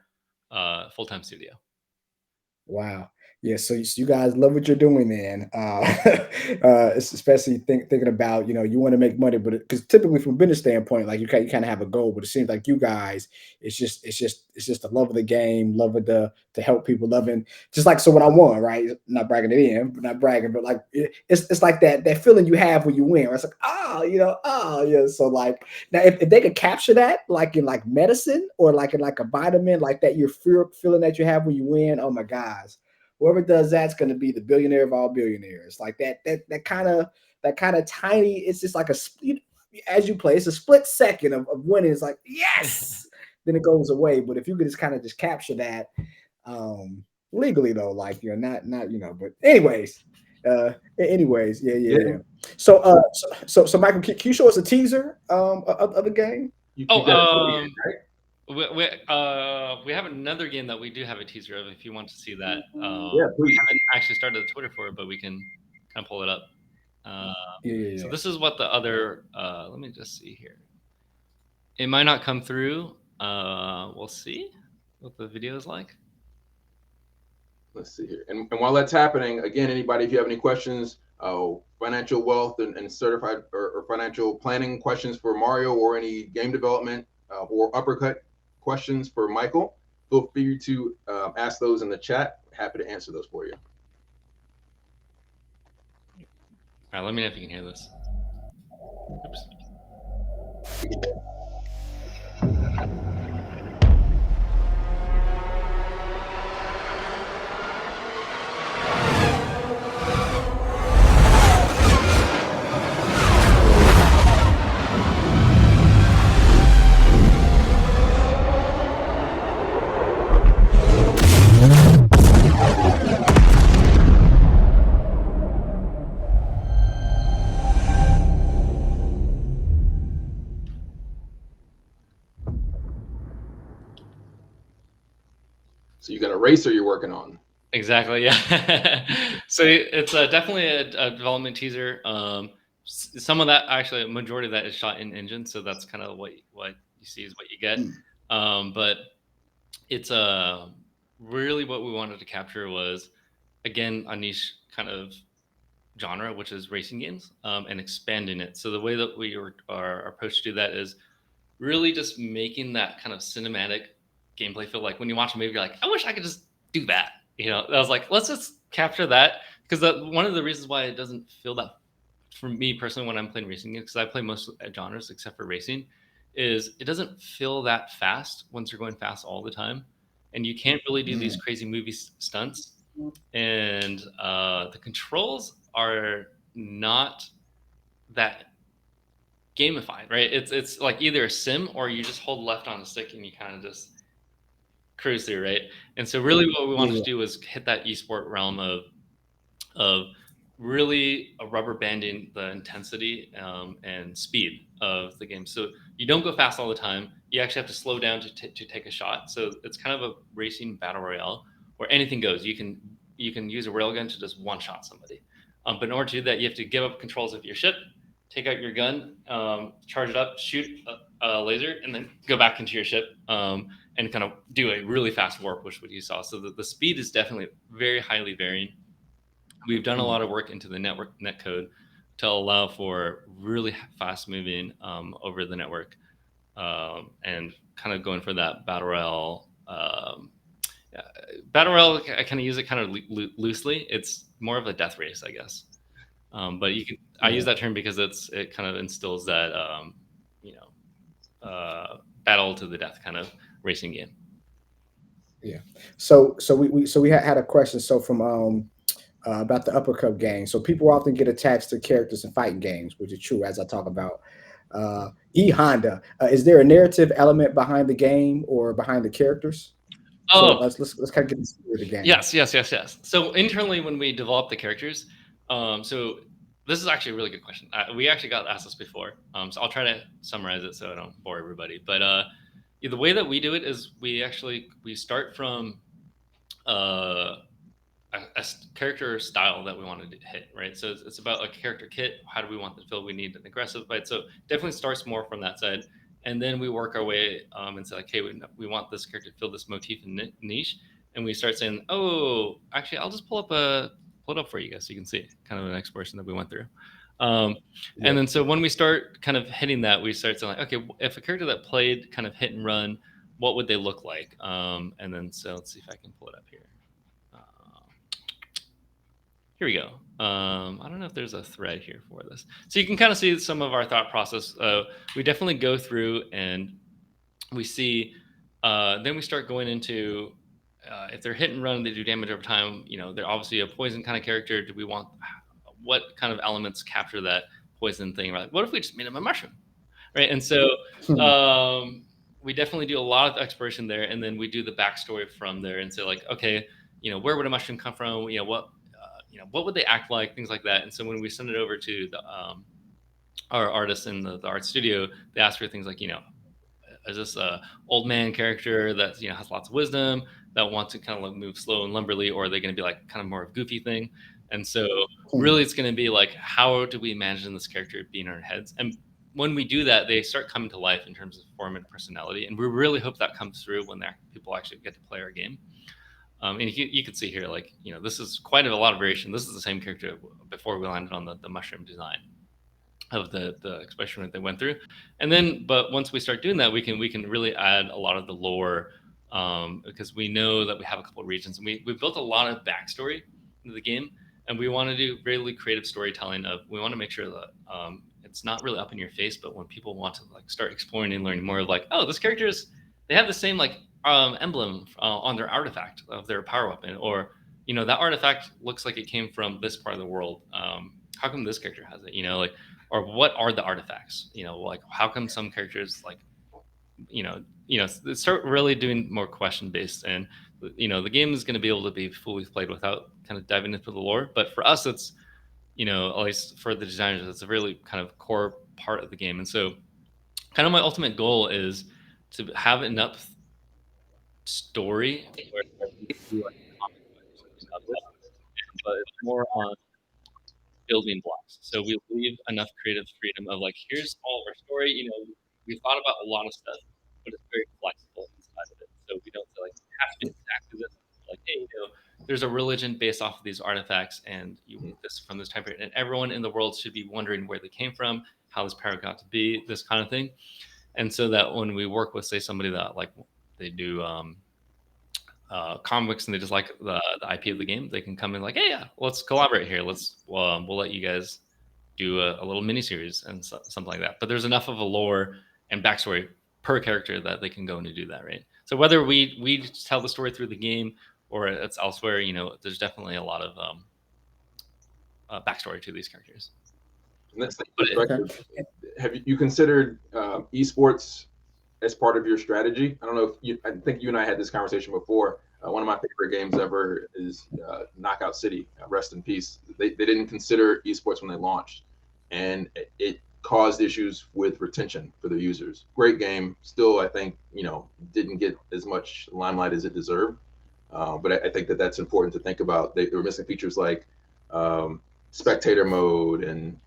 full time studio. Wow. Yeah. So you guys love what you're doing, man. Especially thinking about, you want to make money, but because typically from a business standpoint, like you kind of have a goal, but it seems like you guys, it's just the love of the game, love of to help people, loving just like so what I won, right? Not bragging it in, but not bragging, but like it's like that feeling you have when you win. Right? It's like, yeah. So like now if they could capture that like in like medicine or like in like a vitamin, like that you're feeling that you have when you win, oh my gosh. Whoever does that's going to be the billionaire of all billionaires. Like that kind of tiny. It's just like as you play, it's a split second of winning. It's like yes, then it goes away. But if you could just kind of just capture that, legally though, like not But anyways, yeah. So Michael, can you show us a teaser of the game? You got a Twitter game, right? We have another game that we do have a teaser of if you want to see that. Yeah, please. We haven't actually started the Twitter for it, but we can kind of pull it up. Yeah. So this is what the other. Let me just see here. It might not come through. We'll see what the video is like. Let's see here. And while that's happening, again, anybody, if you have any questions, financial wealth and certified or financial planning questions for Mario, or any game development or uppercut questions for Michael, feel free to ask those in the chat. Happy to answer those for you. All right, let me know if you can hear this. Oops. So you got a racer you're working on. Exactly. Yeah. So it's definitely a development teaser. Some of that, actually, a majority of that is shot in engine, so that's kind of what you see is what you get. But it's really what we wanted to capture was again a niche kind of genre, which is racing games, and expanding it. So the way that our approach to do that is really just making that kind of cinematic gameplay feel like when you watch a movie, you're like, I wish I could just do that. I was like, let's just capture that because one of the reasons why it doesn't feel that for me personally when I'm playing racing games, because I play most genres except for racing, is it doesn't feel that fast once you're going fast all the time, and you can't really do these crazy movie stunts, and the controls are not that gamified, right? It's like either a sim or you just hold left on a stick and you kind of just cruise through, right? And so really what we Yeah, wanted to yeah. do was hit that esport realm of really rubber banding the intensity and speed of the game. So you don't go fast all the time. You actually have to slow down to take a shot. So it's kind of a racing battle royale where anything goes. You can use a railgun to just one shot somebody. But in order to do that, you have to give up controls of your ship, take out your gun, charge it up, shoot a laser, and then go back into your ship and kind of do a really fast warp, which what you saw. So the speed is definitely very highly varying. We've done a lot of work into the net code to allow for really fast moving over the network and kind of going for that battle royale. Yeah, battle royale, I kind of use it kind of loosely. It's more of a death race, I guess. But I use Yeah. that term because it kind of instills that you know battle to the death kind of racing game. Yeah. So we had a question. So from about the uppercut game. So people often get attached to characters in fighting games, which is true as I talk about. E Honda. Is there a narrative element behind the game or behind the characters? So Oh, let's kind of get into the game. yes. So internally, when we develop the characters, so this is actually a really good question. We actually got asked this before, so I'll try to summarize it so I don't bore everybody. But yeah, the way that we do it is we start from uh, a character style that we wanted to hit, right? So it's about a character kit. How do we want the feel? We need an aggressive fight. So definitely starts more from that side. And then we work our way and say, like, hey, we want this character to fill this motif and niche. And we start saying, oh, actually, I'll just pull it up for you guys so you can see kind of the next portion that we went through. Um, and Yeah. then so when we start kind of hitting that, we start saying, like, okay, if a character that played kind of hit and run, what would they look like? And then so let's see if I can pull it up here. Uh, Here we go. I don't know if there's a thread here for this. So you can kind of see some of our thought process. We definitely go through and we see, then we start going into if they're hit and run, they do damage over time. They're obviously a poison kind of character. Do we want what kind of elements capture that poison thing? Right? What if we just made them a mushroom? Right. And so we definitely do a lot of exploration there. And then we do the backstory from there and say, like, okay, where would a mushroom come from? What would they act like, things like that. And so when we send it over to our artists in the art studio, they ask for things like, is this a old man character that has lots of wisdom that wants to kind of like move slow and lumberly, or are they going to be like kind of more of a goofy thing? And so really it's going to be like, how do we imagine this character being in our heads? And when we do that, they start coming to life in terms of form and personality, and we really hope that comes through when people actually get to play our game. And you can see here, like, this is quite a lot of variation. This is the same character before we landed on the mushroom design of the expression that they went through. And then, but once we start doing that, we can really add a lot of the lore, because we know that we have a couple of regions, and we built a lot of backstory into the game, and we want to do really creative storytelling. We want to make sure that it's not really up in your face, but when people want to like start exploring and learning more, of like, oh, this character is, they have the same like emblem on their artifact of their power weapon, or that artifact looks like it came from this part of the world. How come this character has it? Like, or what are the artifacts? Like, how come some characters, like, start really doing more question based, and the game is going to be able to be fully played without kind of diving into the lore. But for us, it's at least for the designers, it's a really kind of core part of the game. And so kind of my ultimate goal is to have enough story where we can do like comic book or something of this, but it's more on building blocks. So we leave enough creative freedom of like, here's all of our story. We thought about a lot of stuff, but it's very flexible inside of it. So we don't feel like it has to be exactly this. Like, hey, there's a religion based off of these artifacts, and this from this time period, and everyone in the world should be wondering where they came from, how this power got to be, this kind of thing. And so that when we work with, say, somebody that like they do comics and they just like the IP of the game, they can come in like, hey, yeah, let's collaborate here. We'll let you guys do a little mini series and something like that. But there's enough of a lore and backstory per character that they can go in and do that, right? So whether we tell the story through the game or it's elsewhere, there's definitely a lot of backstory to these characters. And that's the perspective. Have you considered esports as part of your strategy? I don't know if I think you and I had this conversation before. One of my favorite games ever is Knockout City. Rest in peace. They didn't consider esports when they launched, and it caused issues with retention for their users. Great game, still I think didn't get as much limelight as it deserved. But I think that's important to think about. They were missing features like spectator mode and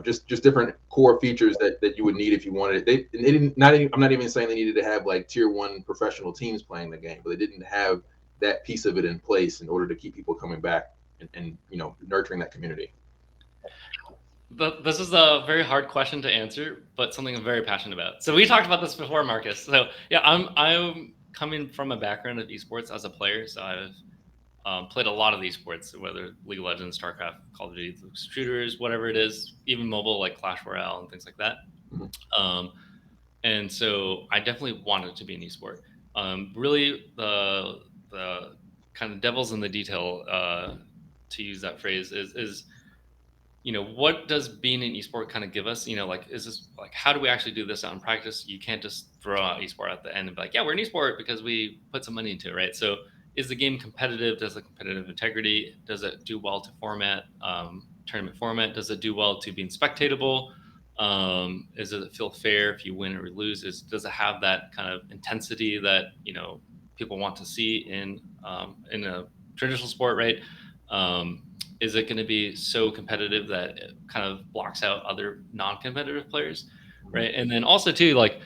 just different core features that you would need if you wanted it. They didn't. I'm not even saying they needed to have like tier 1 professional teams playing the game, but they didn't have that piece of it in place in order to keep people coming back and nurturing that community. This is a very hard question to answer, but something I'm very passionate about. So we talked about this before, Marcus. So yeah, I'm coming from a background of esports as a player. So I've played a lot of these sports, whether League of Legends, StarCraft, Call of Duty, shooters, whatever it is, even mobile like Clash Royale and things like that. Mm-hmm. And so I definitely wanted to be an esport. Really, the kind of devil's in the detail, to use that phrase, is what does being an esport kind of give us? Like, is this like, how do we actually do this out in practice? You can't just throw out esport at the end and be like, yeah, we're an esport because we put some money into it, right? So is the game competitive? Does the competitive integrity? Does it do well to format, tournament format? Does it do well to being spectatable? Does it feel fair if you win or lose? Does it have that kind of intensity that people want to see in a traditional sport, right? Is it going to be so competitive that it kind of blocks out other non-competitive players, right? And then also too, like,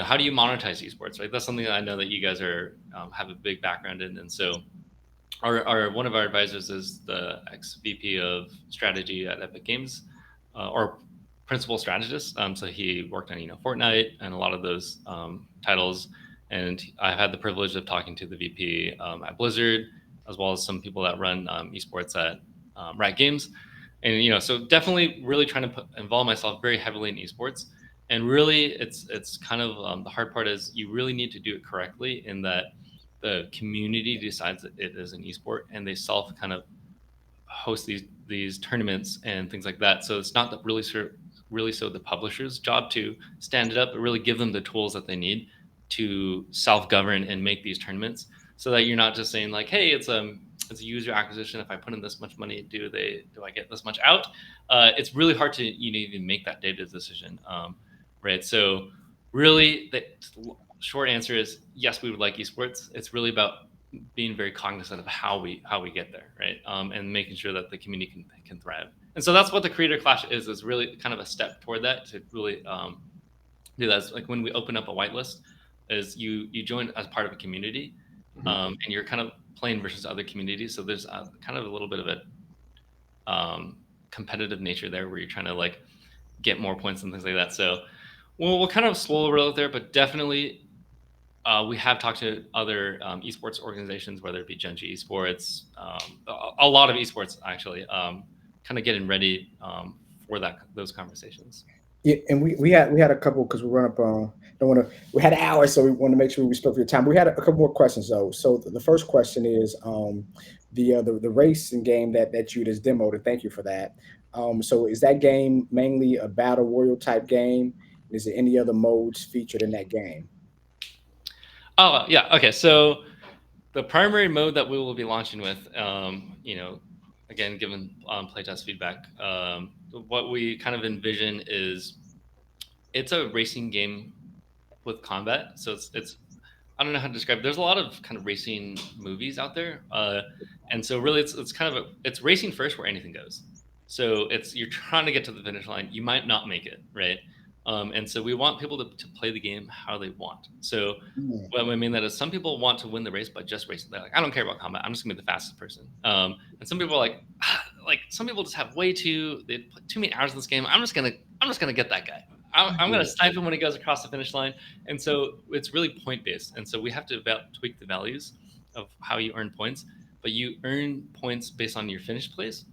how do you monetize esports, right? That's something that I know that you guys have a big background in. And so our one of our advisors is the ex-VP of strategy at Epic Games, or principal strategist. So he worked on, Fortnite and a lot of those titles. And I've had the privilege of talking to the VP at Blizzard, as well as some people that run esports at Riot Games. And, so definitely really trying to involve myself very heavily in esports. And really, it's kind of the hard part is you really need to do it correctly in that the community decides that it is an esport and they self kind of host these tournaments and things like that. So it's not really the publisher's job to stand it up, but really give them the tools that they need to self-govern and make these tournaments, so that you're not just saying like, hey, it's a user acquisition. If I put in this much money, do I get this much out? It's really hard to even make that data decision, right? So really, the short answer is yes, we would like esports. It's really about being very cognizant of how we get there, right? And making sure that the community can thrive. And so that's what the Creator Clash is really kind of a step toward that, to really do that. It's like when we open up a whitelist, is you join as part of a community, and you're kind of playing versus other communities. So there's kind of a little bit of a competitive nature there, where you're trying to like get more points and things like that. So we'll kind of slow roll out there, but definitely we have talked to other esports organizations, whether it be Genji Esports, a lot of esports actually, kind of getting ready for those conversations. Yeah, and we had a couple, because we run up on we had an hour, so we want to make sure we respect your time. We had a couple more questions though. So the first question is the racing game that you just demoed, and thank you for that. So is that game mainly a battle royale type game? Is there any other modes featured in that game? Oh yeah, okay. So the primary mode that we will be launching with, again, given playtest feedback, what we kind of envision is it's a racing game with combat. So it's I don't know how to describe it. There's a lot of kind of racing movies out there, and so really it's kind of it's racing first where anything goes. So you're trying to get to the finish line. You might not make it, right? And so we want people to play the game how they want. So Mm. what I mean that is some people want to win the race by just racing. They're like, I don't care about combat. I'm just gonna be the fastest person. And some people are like some people just have they put too many hours in this game. I'm just gonna get that guy. I'm gonna snipe him when he goes across the finish line. And so it's really point based. And so we have to tweak the values of how you earn points. But you earn points based on your finish place.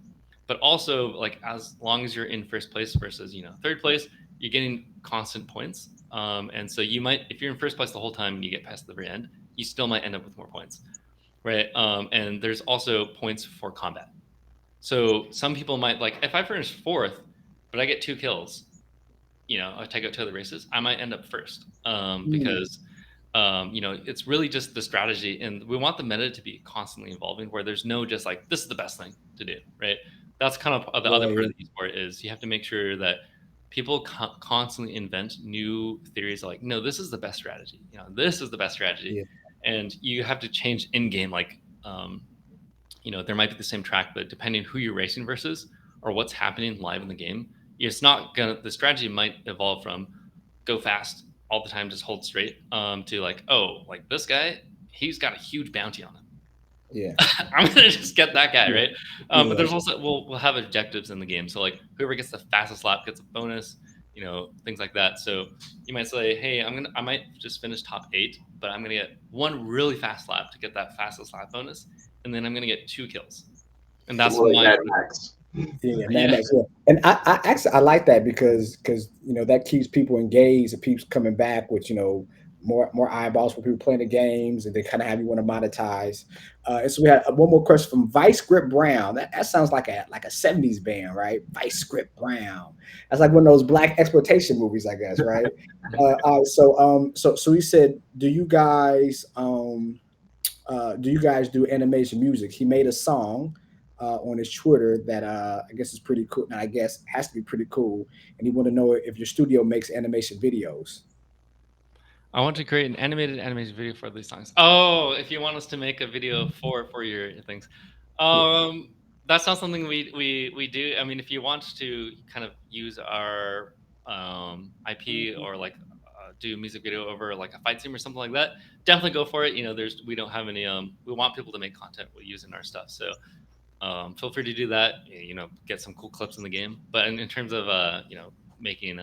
But also, like as long as you're in first place versus third place, you're getting constant points. And so you might, if you're in first place the whole time and you get past the very end, you still might end up with more points, right? And there's also points for combat. So some people might like, if I finish fourth, but I get 2 kills, I take out 2 other races, I might end up first, because it's really just the strategy, and we want the meta to be constantly evolving, where there's no just like this is the best thing to do, right? That's kind of the other part of the esport is you have to make sure that people constantly invent new theories like, no, this is the best strategy, this is the best strategy, Yeah. and you have to change in game, like there might be the same track, but depending who you're racing versus or what's happening live in the game, it's not gonna. The strategy might evolve from go fast all the time, just hold straight, to like, oh, like this guy, he's got a huge bounty on him. Yeah. I'm gonna just get that guy, right? But Yeah. there's also we'll have objectives in the game. So like whoever gets the fastest lap gets a bonus, things like that. So you might say, hey, I might just finish top 8, but I'm gonna get one really fast lap to get that fastest lap bonus, and then I'm gonna get 2 kills, and that's More like my Mad Max. Yeah, Mad Max. Yeah. And I actually I like that because that keeps people engaged and keeps coming back with more eyeballs for people playing the games, and they kind of have you want to monetize. And so we had one more question from Vice Grip Brown. That sounds like a 70s band, right? Vice Grip Brown. That's like one of those black exploitation movies, I guess, right? So he said, do you guys do animation music? He made a song on his Twitter that I guess is pretty cool. Now I guess has to be pretty cool. And he want to know if your studio makes animation videos. I want to create an animated video for these songs. Oh, if you want us to make a video for your things, Yeah. that's not something we do. I mean, if you want to kind of use our IP or like do a music video over like a fight sim or something like that, definitely go for it. We don't have any. We want people to make content using our stuff, so feel free to do that. Get some cool clips in the game. But in terms of making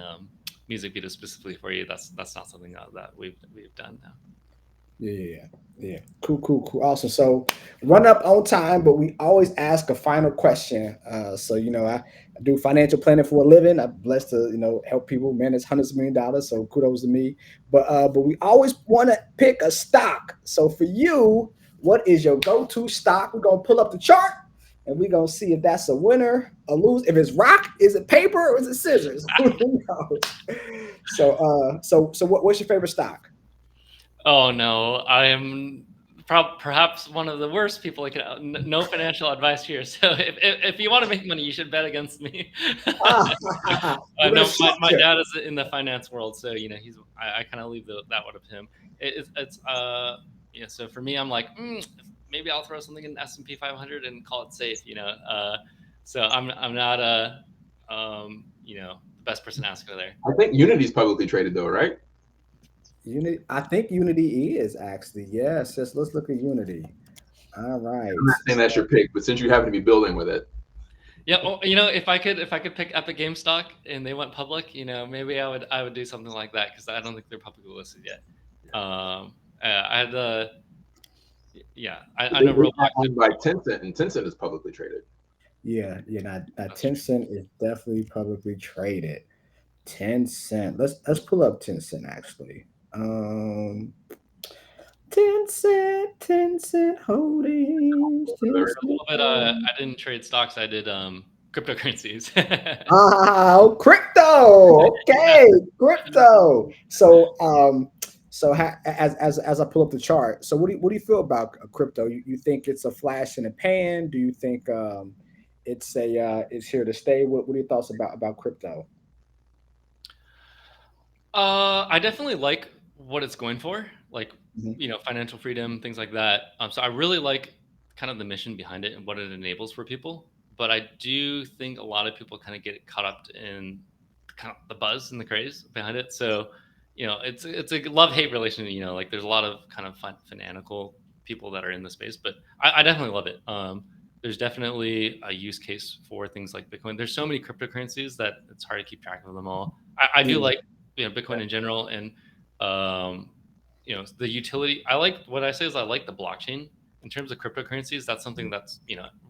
music videos specifically for you, that's not something that we've done now. Yeah. Cool. Awesome. So run up on time, but we always ask a final question. So I do financial planning for a living. I'm blessed to help people manage hundreds of $1,000,000. So kudos to me. But we always want to pick a stock. So for you, what is your go-to stock? We're gonna pull up the chart and we're gonna see if that's a winner or lose. If it's rock, is it paper or is it scissors? Who knows? So what's your favorite stock? Oh no, I am perhaps one of the worst people. No financial advice here. So if you want to make money, you should bet against me. I know my dad is in the finance world, so I kind of leave that one up to him. It's So for me, I'm like, maybe I'll throw something in S&P 500 and call it safe. So I'm not the best person to ask over there. I think Unity's publicly traded though, right? Unity, I think Unity is actually, yes. Let's look at Unity. All right. I'm not saying that's your pick, but since you happen to be building with it. Yeah, well, if I could pick Epic Game stock and they went public, maybe I would do something like that, because I don't think they're publicly listed yet. I had the I know Roblox owned by Tencent, and Tencent is publicly traded. Yeah. Now Tencent is definitely publicly traded. Tencent. Let's pull up Tencent actually. Tencent Holdings. a little bit. I didn't trade stocks. I did cryptocurrencies. Crypto. Okay, crypto. So as I pull up the chart, so what do you feel about crypto? You think it's a flash in the pan? Do you think it's here to stay? What are your thoughts about crypto? I definitely like what it's going for, like Mhm. financial freedom, things like that. So I really like kind of the mission behind it and what it enables for people. But I do think a lot of people kind of get caught up in kind of the buzz and the craze behind it. So, it's a love hate relation. Like there's a lot of kind of fanatical people that are in the space, but I definitely love it. There's definitely a use case for things like Bitcoin. There's so many cryptocurrencies that it's hard to keep track of them all. I do Yeah. like Bitcoin in general, and um, the utility. I like what I say is I like the blockchain in terms of cryptocurrencies. That's something that's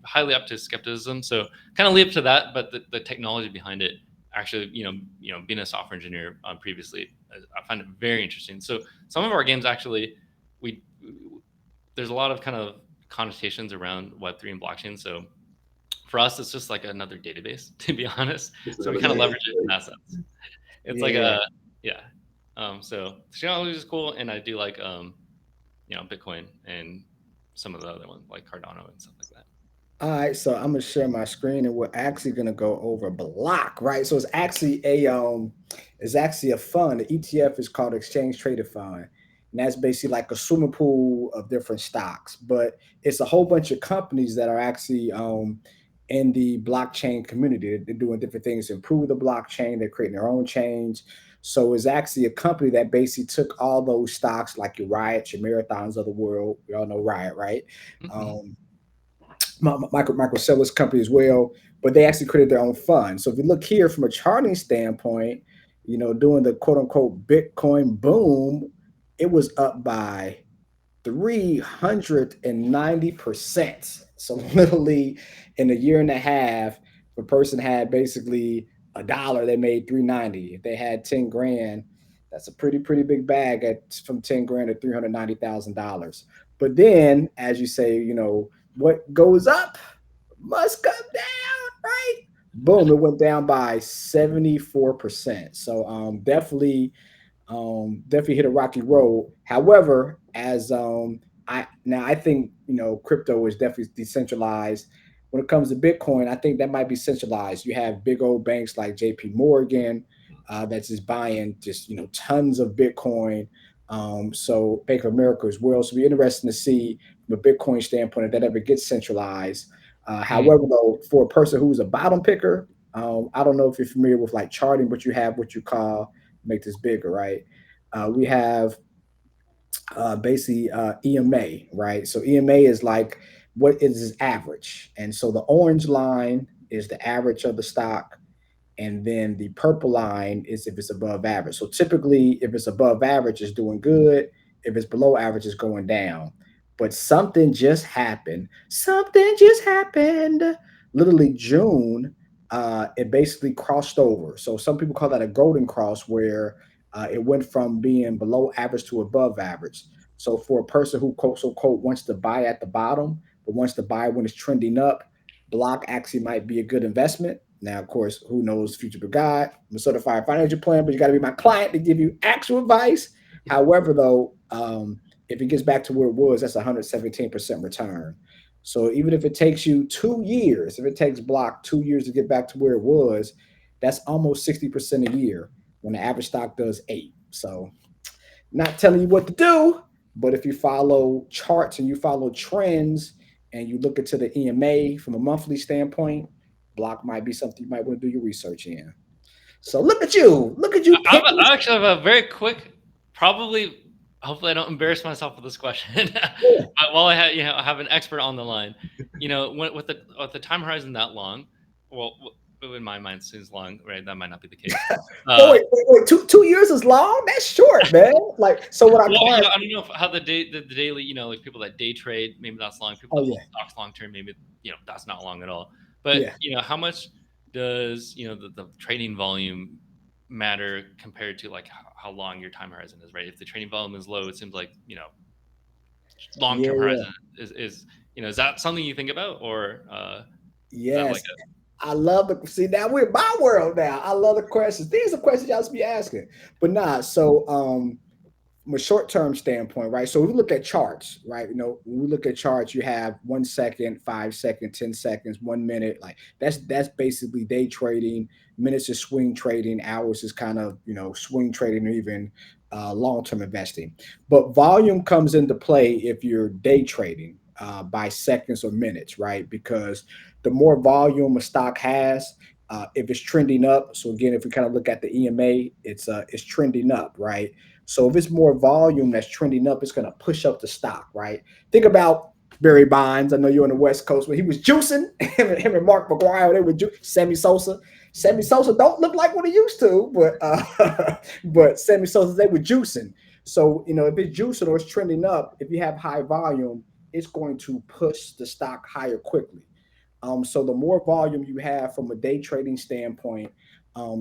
highly up to skepticism. So kind of leave to that, but the technology behind it actually, being a software engineer previously, I find it very interesting. So some of our games actually, we there's a lot of kind of connotations around Web3 and blockchain. So for us, it's just like another database, to be honest. Just So we another kind of Yeah. leverage it in that sense. It's like Yeah. a yeah. So technology is cool, and I do like Bitcoin and some of the other ones like Cardano and stuff like that. All right, so I'm gonna share my screen and we're actually gonna go over block, right? So it's actually a fund. The ETF is called Exchange Traded Fund. And that's basically like a swimming pool of different stocks, but it's a whole bunch of companies that are actually in the blockchain community. They're doing different things to improve the blockchain, they're creating their own chains. So it's actually a company that basically took all those stocks like your Riot, your Marathons of the world. We all know Riot, right? Mm-hmm. Um, Michael Saylor's company as well, but they actually created their own fund. So if you look here from a charting standpoint, doing the quote unquote Bitcoin boom, it was up by 390%. So literally in a year and a half, if a person had basically $1, they made 390. If they had 10 grand, that's a pretty big bag from 10 grand to $390,000. But then, as you say, what goes up must come down, right? Boom, it went down by 74%. So definitely hit a rocky road. However, as I think crypto is definitely decentralized. When it comes to Bitcoin, I think that might be centralized. You have big old banks like J.P. Morgan that's just buying just tons of Bitcoin. So Bank of America as well. So it'll be interesting to see from a Bitcoin standpoint if that ever gets centralized. However, though, for a person who's a bottom picker, I don't know if you're familiar with like charting, but you have what you call make this bigger, right? We have basically EMA, right? So EMA is like what is average, and so the orange line is the average of the stock, and then the purple line is if it's above average. So typically, if it's above average, it's doing good. If it's below average, it's going down. But something just happened. Something just happened. Literally June, it basically crossed over. So some people call that a golden cross, where it went from being below average to above average. So for a person who quote so quote wants to buy at the bottom, but wants to buy when it's trending up, block actually might be a good investment. Now, of course, who knows future but God? I'm a certified financial planner, but you got to be my client to give you actual advice. However, though, if it gets back to where it was, that's 117% return. So even if it takes you 2 years, if it takes block 2 years to get back to where it was, that's almost 60% a year when the average stock does 8. So not telling you what to do, but if you follow charts and you follow trends and you look into the EMA from a monthly standpoint, block might be something you might want to do your research in. So look at you. Look at you picking. I actually have a very quick, probably. Hopefully, I don't embarrass myself with this question. Yeah. But while I have an expert on the line, with the time horizon that long, well, in my mind, seems long, right? That might not be the case. Oh, Uh, wait. Two years is long? That's short, man. Like, so what our well, clients. I don't know how the daily, like people that day trade, maybe that's long. People Oh, that hold yeah. stocks long term, maybe that's not long at all. But Yeah. how much does the trading volume matter compared to like how long your time horizon is, right? If the trading volume is low, it seems like long Yeah. term Yeah. horizon is is that something you think about, or is that like Yes. I love the see now we're in my world now. I love the questions. These are questions y'all should be asking. But nah, so from a short-term standpoint, right? So we look at charts, right? When we look at charts, you have 1 second, 5 seconds, 10 seconds, 1 minute. Like that's basically day trading. Minutes is swing trading. Hours is kind of swing trading or even long-term investing. But volume comes into play if you're day trading by seconds or minutes, right? Because the more volume a stock has, If it's trending up, so again, if we kind of look at the EMA, it's trending up, right? So if it's more volume that's trending up, it's going to push up the stock, right? Think about Barry Bonds. I know you're on the West Coast, but he was juicing. Him and Mark McGuire, they were Sammy Sosa. Sammy Sosa don't look like what he used to, but but Sammy Sosa, they were juicing. So if it's juicing or it's trending up, if you have high volume, it's going to push the stock higher quickly. So the more volume you have from a day trading standpoint,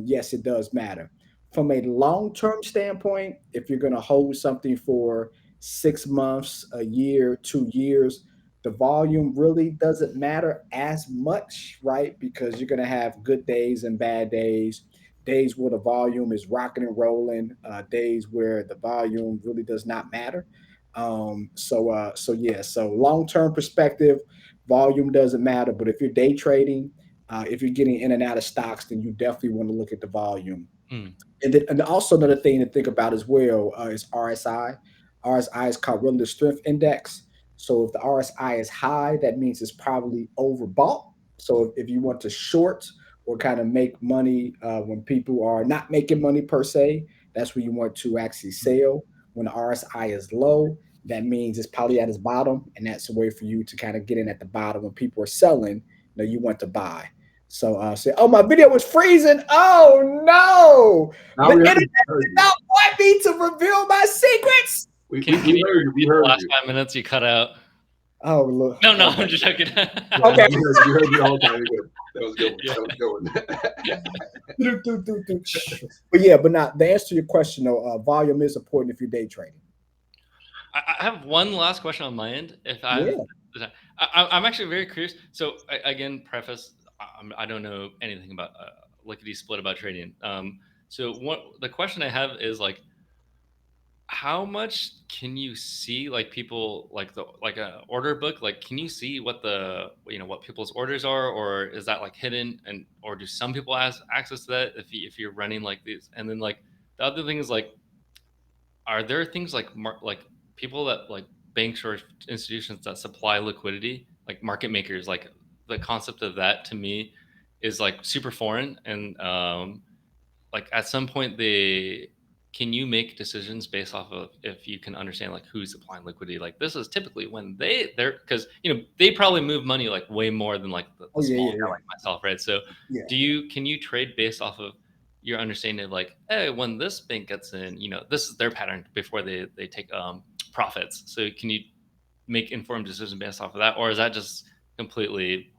yes, it does matter. From a long-term standpoint, if you're going to hold something for 6 months, a year, 2 years, the volume really doesn't matter as much, right? Because you're going to have good days and bad days, days where the volume is rocking and rolling, days where the volume really does not matter. So long-term perspective, volume doesn't matter. But if you're day trading, if you're getting in and out of stocks, then you definitely want to look at the volume. Mm. And also another thing to think about as well is RSI. RSI is called Relative Strength Index. So if the RSI is high, that means it's probably overbought. So if you want to short or kind of make money when people are not making money per se, that's when you want to actually sell. When the RSI is low, that means it's probably at its bottom, and that's a way for you to kind of get in at the bottom. When people are selling, you want to buy. So say, oh, my video was freezing. Oh no, Now the we internet heard did you. not want me to reveal my secrets. Can you heard you. We repeat the heard last you. 5 minutes you cut out? Oh look. No, Okay. I'm just joking. Yeah, Okay. we heard you the whole time. Good. That was a good one. Yeah. That was a good one. But yeah, but not the answer to your question though. Volume is important if you're day trading. I have one last question on my end. If Yeah. I'm actually very curious. So again, preface: I don't know anything about lickety split about trading. So what the question I have is like, how much can you see like people like a order book? Like, can you see what what people's orders are, or is that like hidden? And or do some people have access to that if you're running like these? And then like the other thing is like, are there things like like people that like banks or institutions that supply liquidity, like market makers? Like the concept of that to me is like super foreign, and like at some point they can you make decisions based off of if you can understand like who's supplying liquidity. Like this is typically when they're because they probably move money like way more than like the Oh yeah, small yeah, guy yeah, like myself, right? So yeah. can you trade based off of your understanding of like, hey, when this bank gets in, this is their pattern before they take profits. So can you make informed decisions based off of that, or is that just completely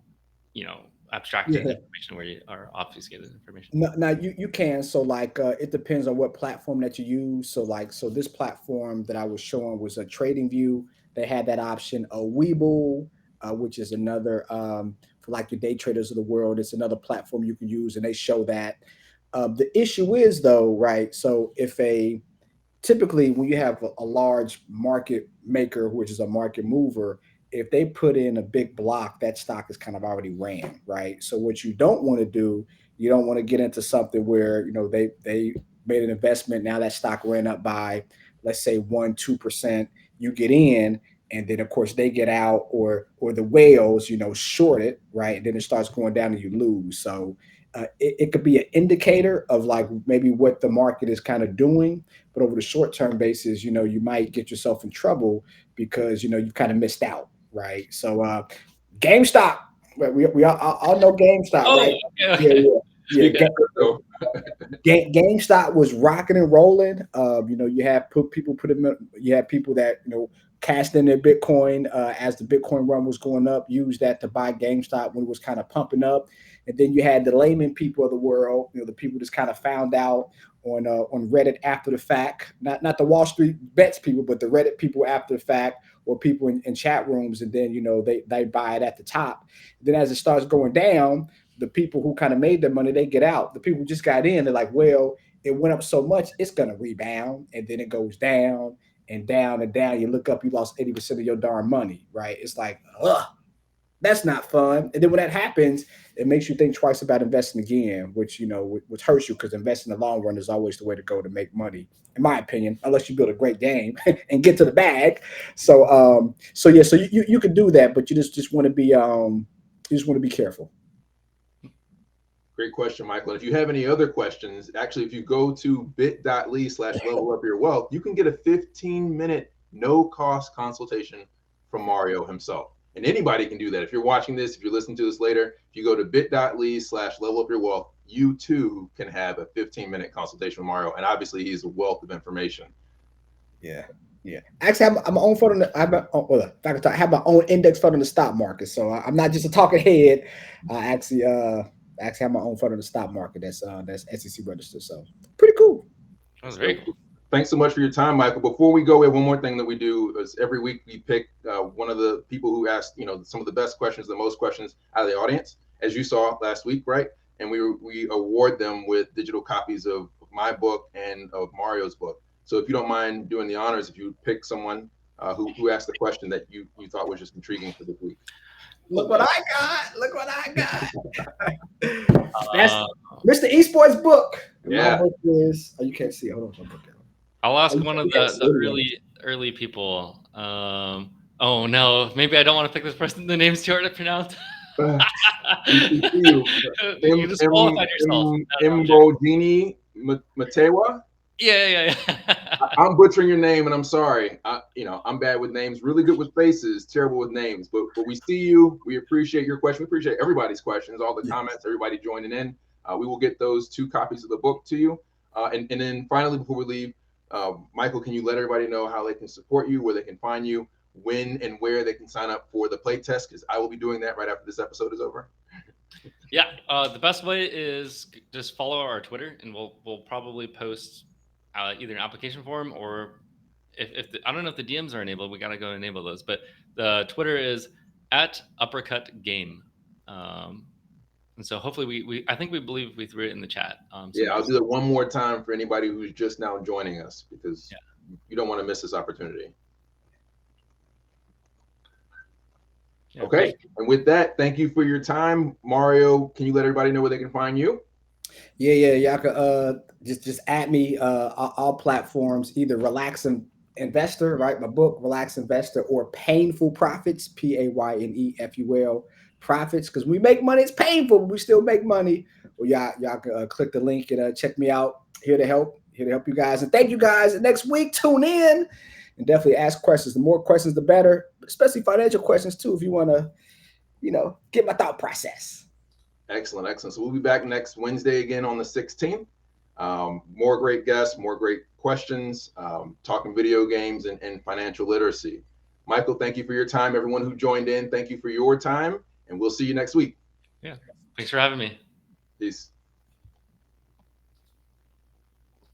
abstracted Yeah. information where you are obfuscated information? No, now you can. So like it depends on what platform that you use. So this platform that I was showing was a Trading View. They had that option. A Webull, which is another for like your day traders of the world. It's another platform you can use, and they show that. The issue is though, right? So if a typically when you have a large market maker, which is a market mover, if they put in a big block, that stock is kind of already ran, right? So what you don't want to do, you don't want to get into something where they made an investment. Now that stock ran up by, let's say 1-2%. You get in, and then of course they get out, or the whales, short it, right? And then it starts going down, and you lose. So it could be an indicator of like maybe what the market is kind of doing, but over the short term basis, you might get yourself in trouble because you kind of missed out, right? So GameStop, we all know GameStop, Oh, right? okay, Yeah, okay. yeah, Speaking of crypto, GameStop was rocking and rolling. You had you had people that cashed in their Bitcoin as the Bitcoin run was going up, used that to buy GameStop when it was kind of pumping up, and then you had the layman people of the world, the people just kind of found out on Reddit after the fact, not the Wall Street bets people, but the Reddit people after the fact, or people in chat rooms, and then they buy it at the top. Then as it starts going down, the people who kind of made their money, they get out. The people who just got in, they're like, well, it went up so much, it's gonna rebound, and then it goes down and down and down. You look up, you lost 80% of your darn money, right? It's like, ugh, that's not fun. And then when that happens, it makes you think twice about investing again, which hurts you because investing in the long run is always the way to go to make money, in my opinion, unless you build a great game and get to the bag. So yeah, so you can do that, but you just want to be careful. Great question, Michael. And if you have any other questions, actually, if you go to bit.ly/levelupyourwealth, you can get a 15-minute no-cost consultation from Mario himself. And anybody can do that. If you're watching this, if you're listening to this later, if you go to bit.ly/levelupyourwealth, you too can have a 15-minute consultation with Mario. And obviously, he's a wealth of information. Yeah. Actually, I'm my own fund. I have my own index fund in the stock market, so I'm not just a talking head. I actually have my own fund in the stock market that's SEC registered. So pretty cool. That was very cool. Thanks so much for your time, Michael. Before we go, we have one more thing that we do is every week we pick one of the people who asked, some of the best questions, the most questions out of the audience, as you saw last week, right? And we award them with digital copies of my book and of Mario's book. So if you don't mind doing the honors, if you pick someone who asked the question that you thought was just intriguing for this week. Look what I got. That's Mr. Esports book. Yeah. My book is, you can't see. Hold on. I'll ask one of the early people. Oh no, maybe I don't want to pick this person. The name's too hard to pronounce. You just qualified yourself. Mbodini Matewa. Yeah. I'm butchering your name, and I'm sorry. I'm bad with names, really good with faces, terrible with names. But we see you. We appreciate your question. We appreciate everybody's questions, all the comments, everybody joining in. We will get those 2 copies of the book to you. And then finally, before we leave, Michael, can you let everybody know how they can support you, where they can find you, when and where they can sign up for the play test? Because I will be doing that right after this episode is over. Yeah, the best way is just follow our Twitter, and we'll probably post either an application form, or if I don't know if the DMs are enabled, we gotta go enable those. But the Twitter is @uppercutgame, and so hopefully I believe we threw it in the chat. Yeah, I'll do it one more time for anybody who's just now joining us, because you don't want to miss this opportunity. Yeah, okay, and with that, thank you for your time. Mario, can you let everybody know where they can find you? Yeah, y'all can just add me all platforms, either Relax Investor, right? My book, Relax Investor, or Painful Profits, PAYNEFUL Profits, because we make money, it's painful, but we still make money. Well, y'all can click the link and check me out. Here to help you guys. And thank you guys. And next week, tune in and definitely ask questions. The more questions, the better, especially financial questions too, if you want to, get my thought process. Excellent. So we'll be back next Wednesday again on the 16th. More great guests, more great questions, talking video games and financial literacy. Michael, thank you for your time. Everyone who joined in, thank you for your time, and we'll see you next week. Yeah. Thanks for having me. Peace.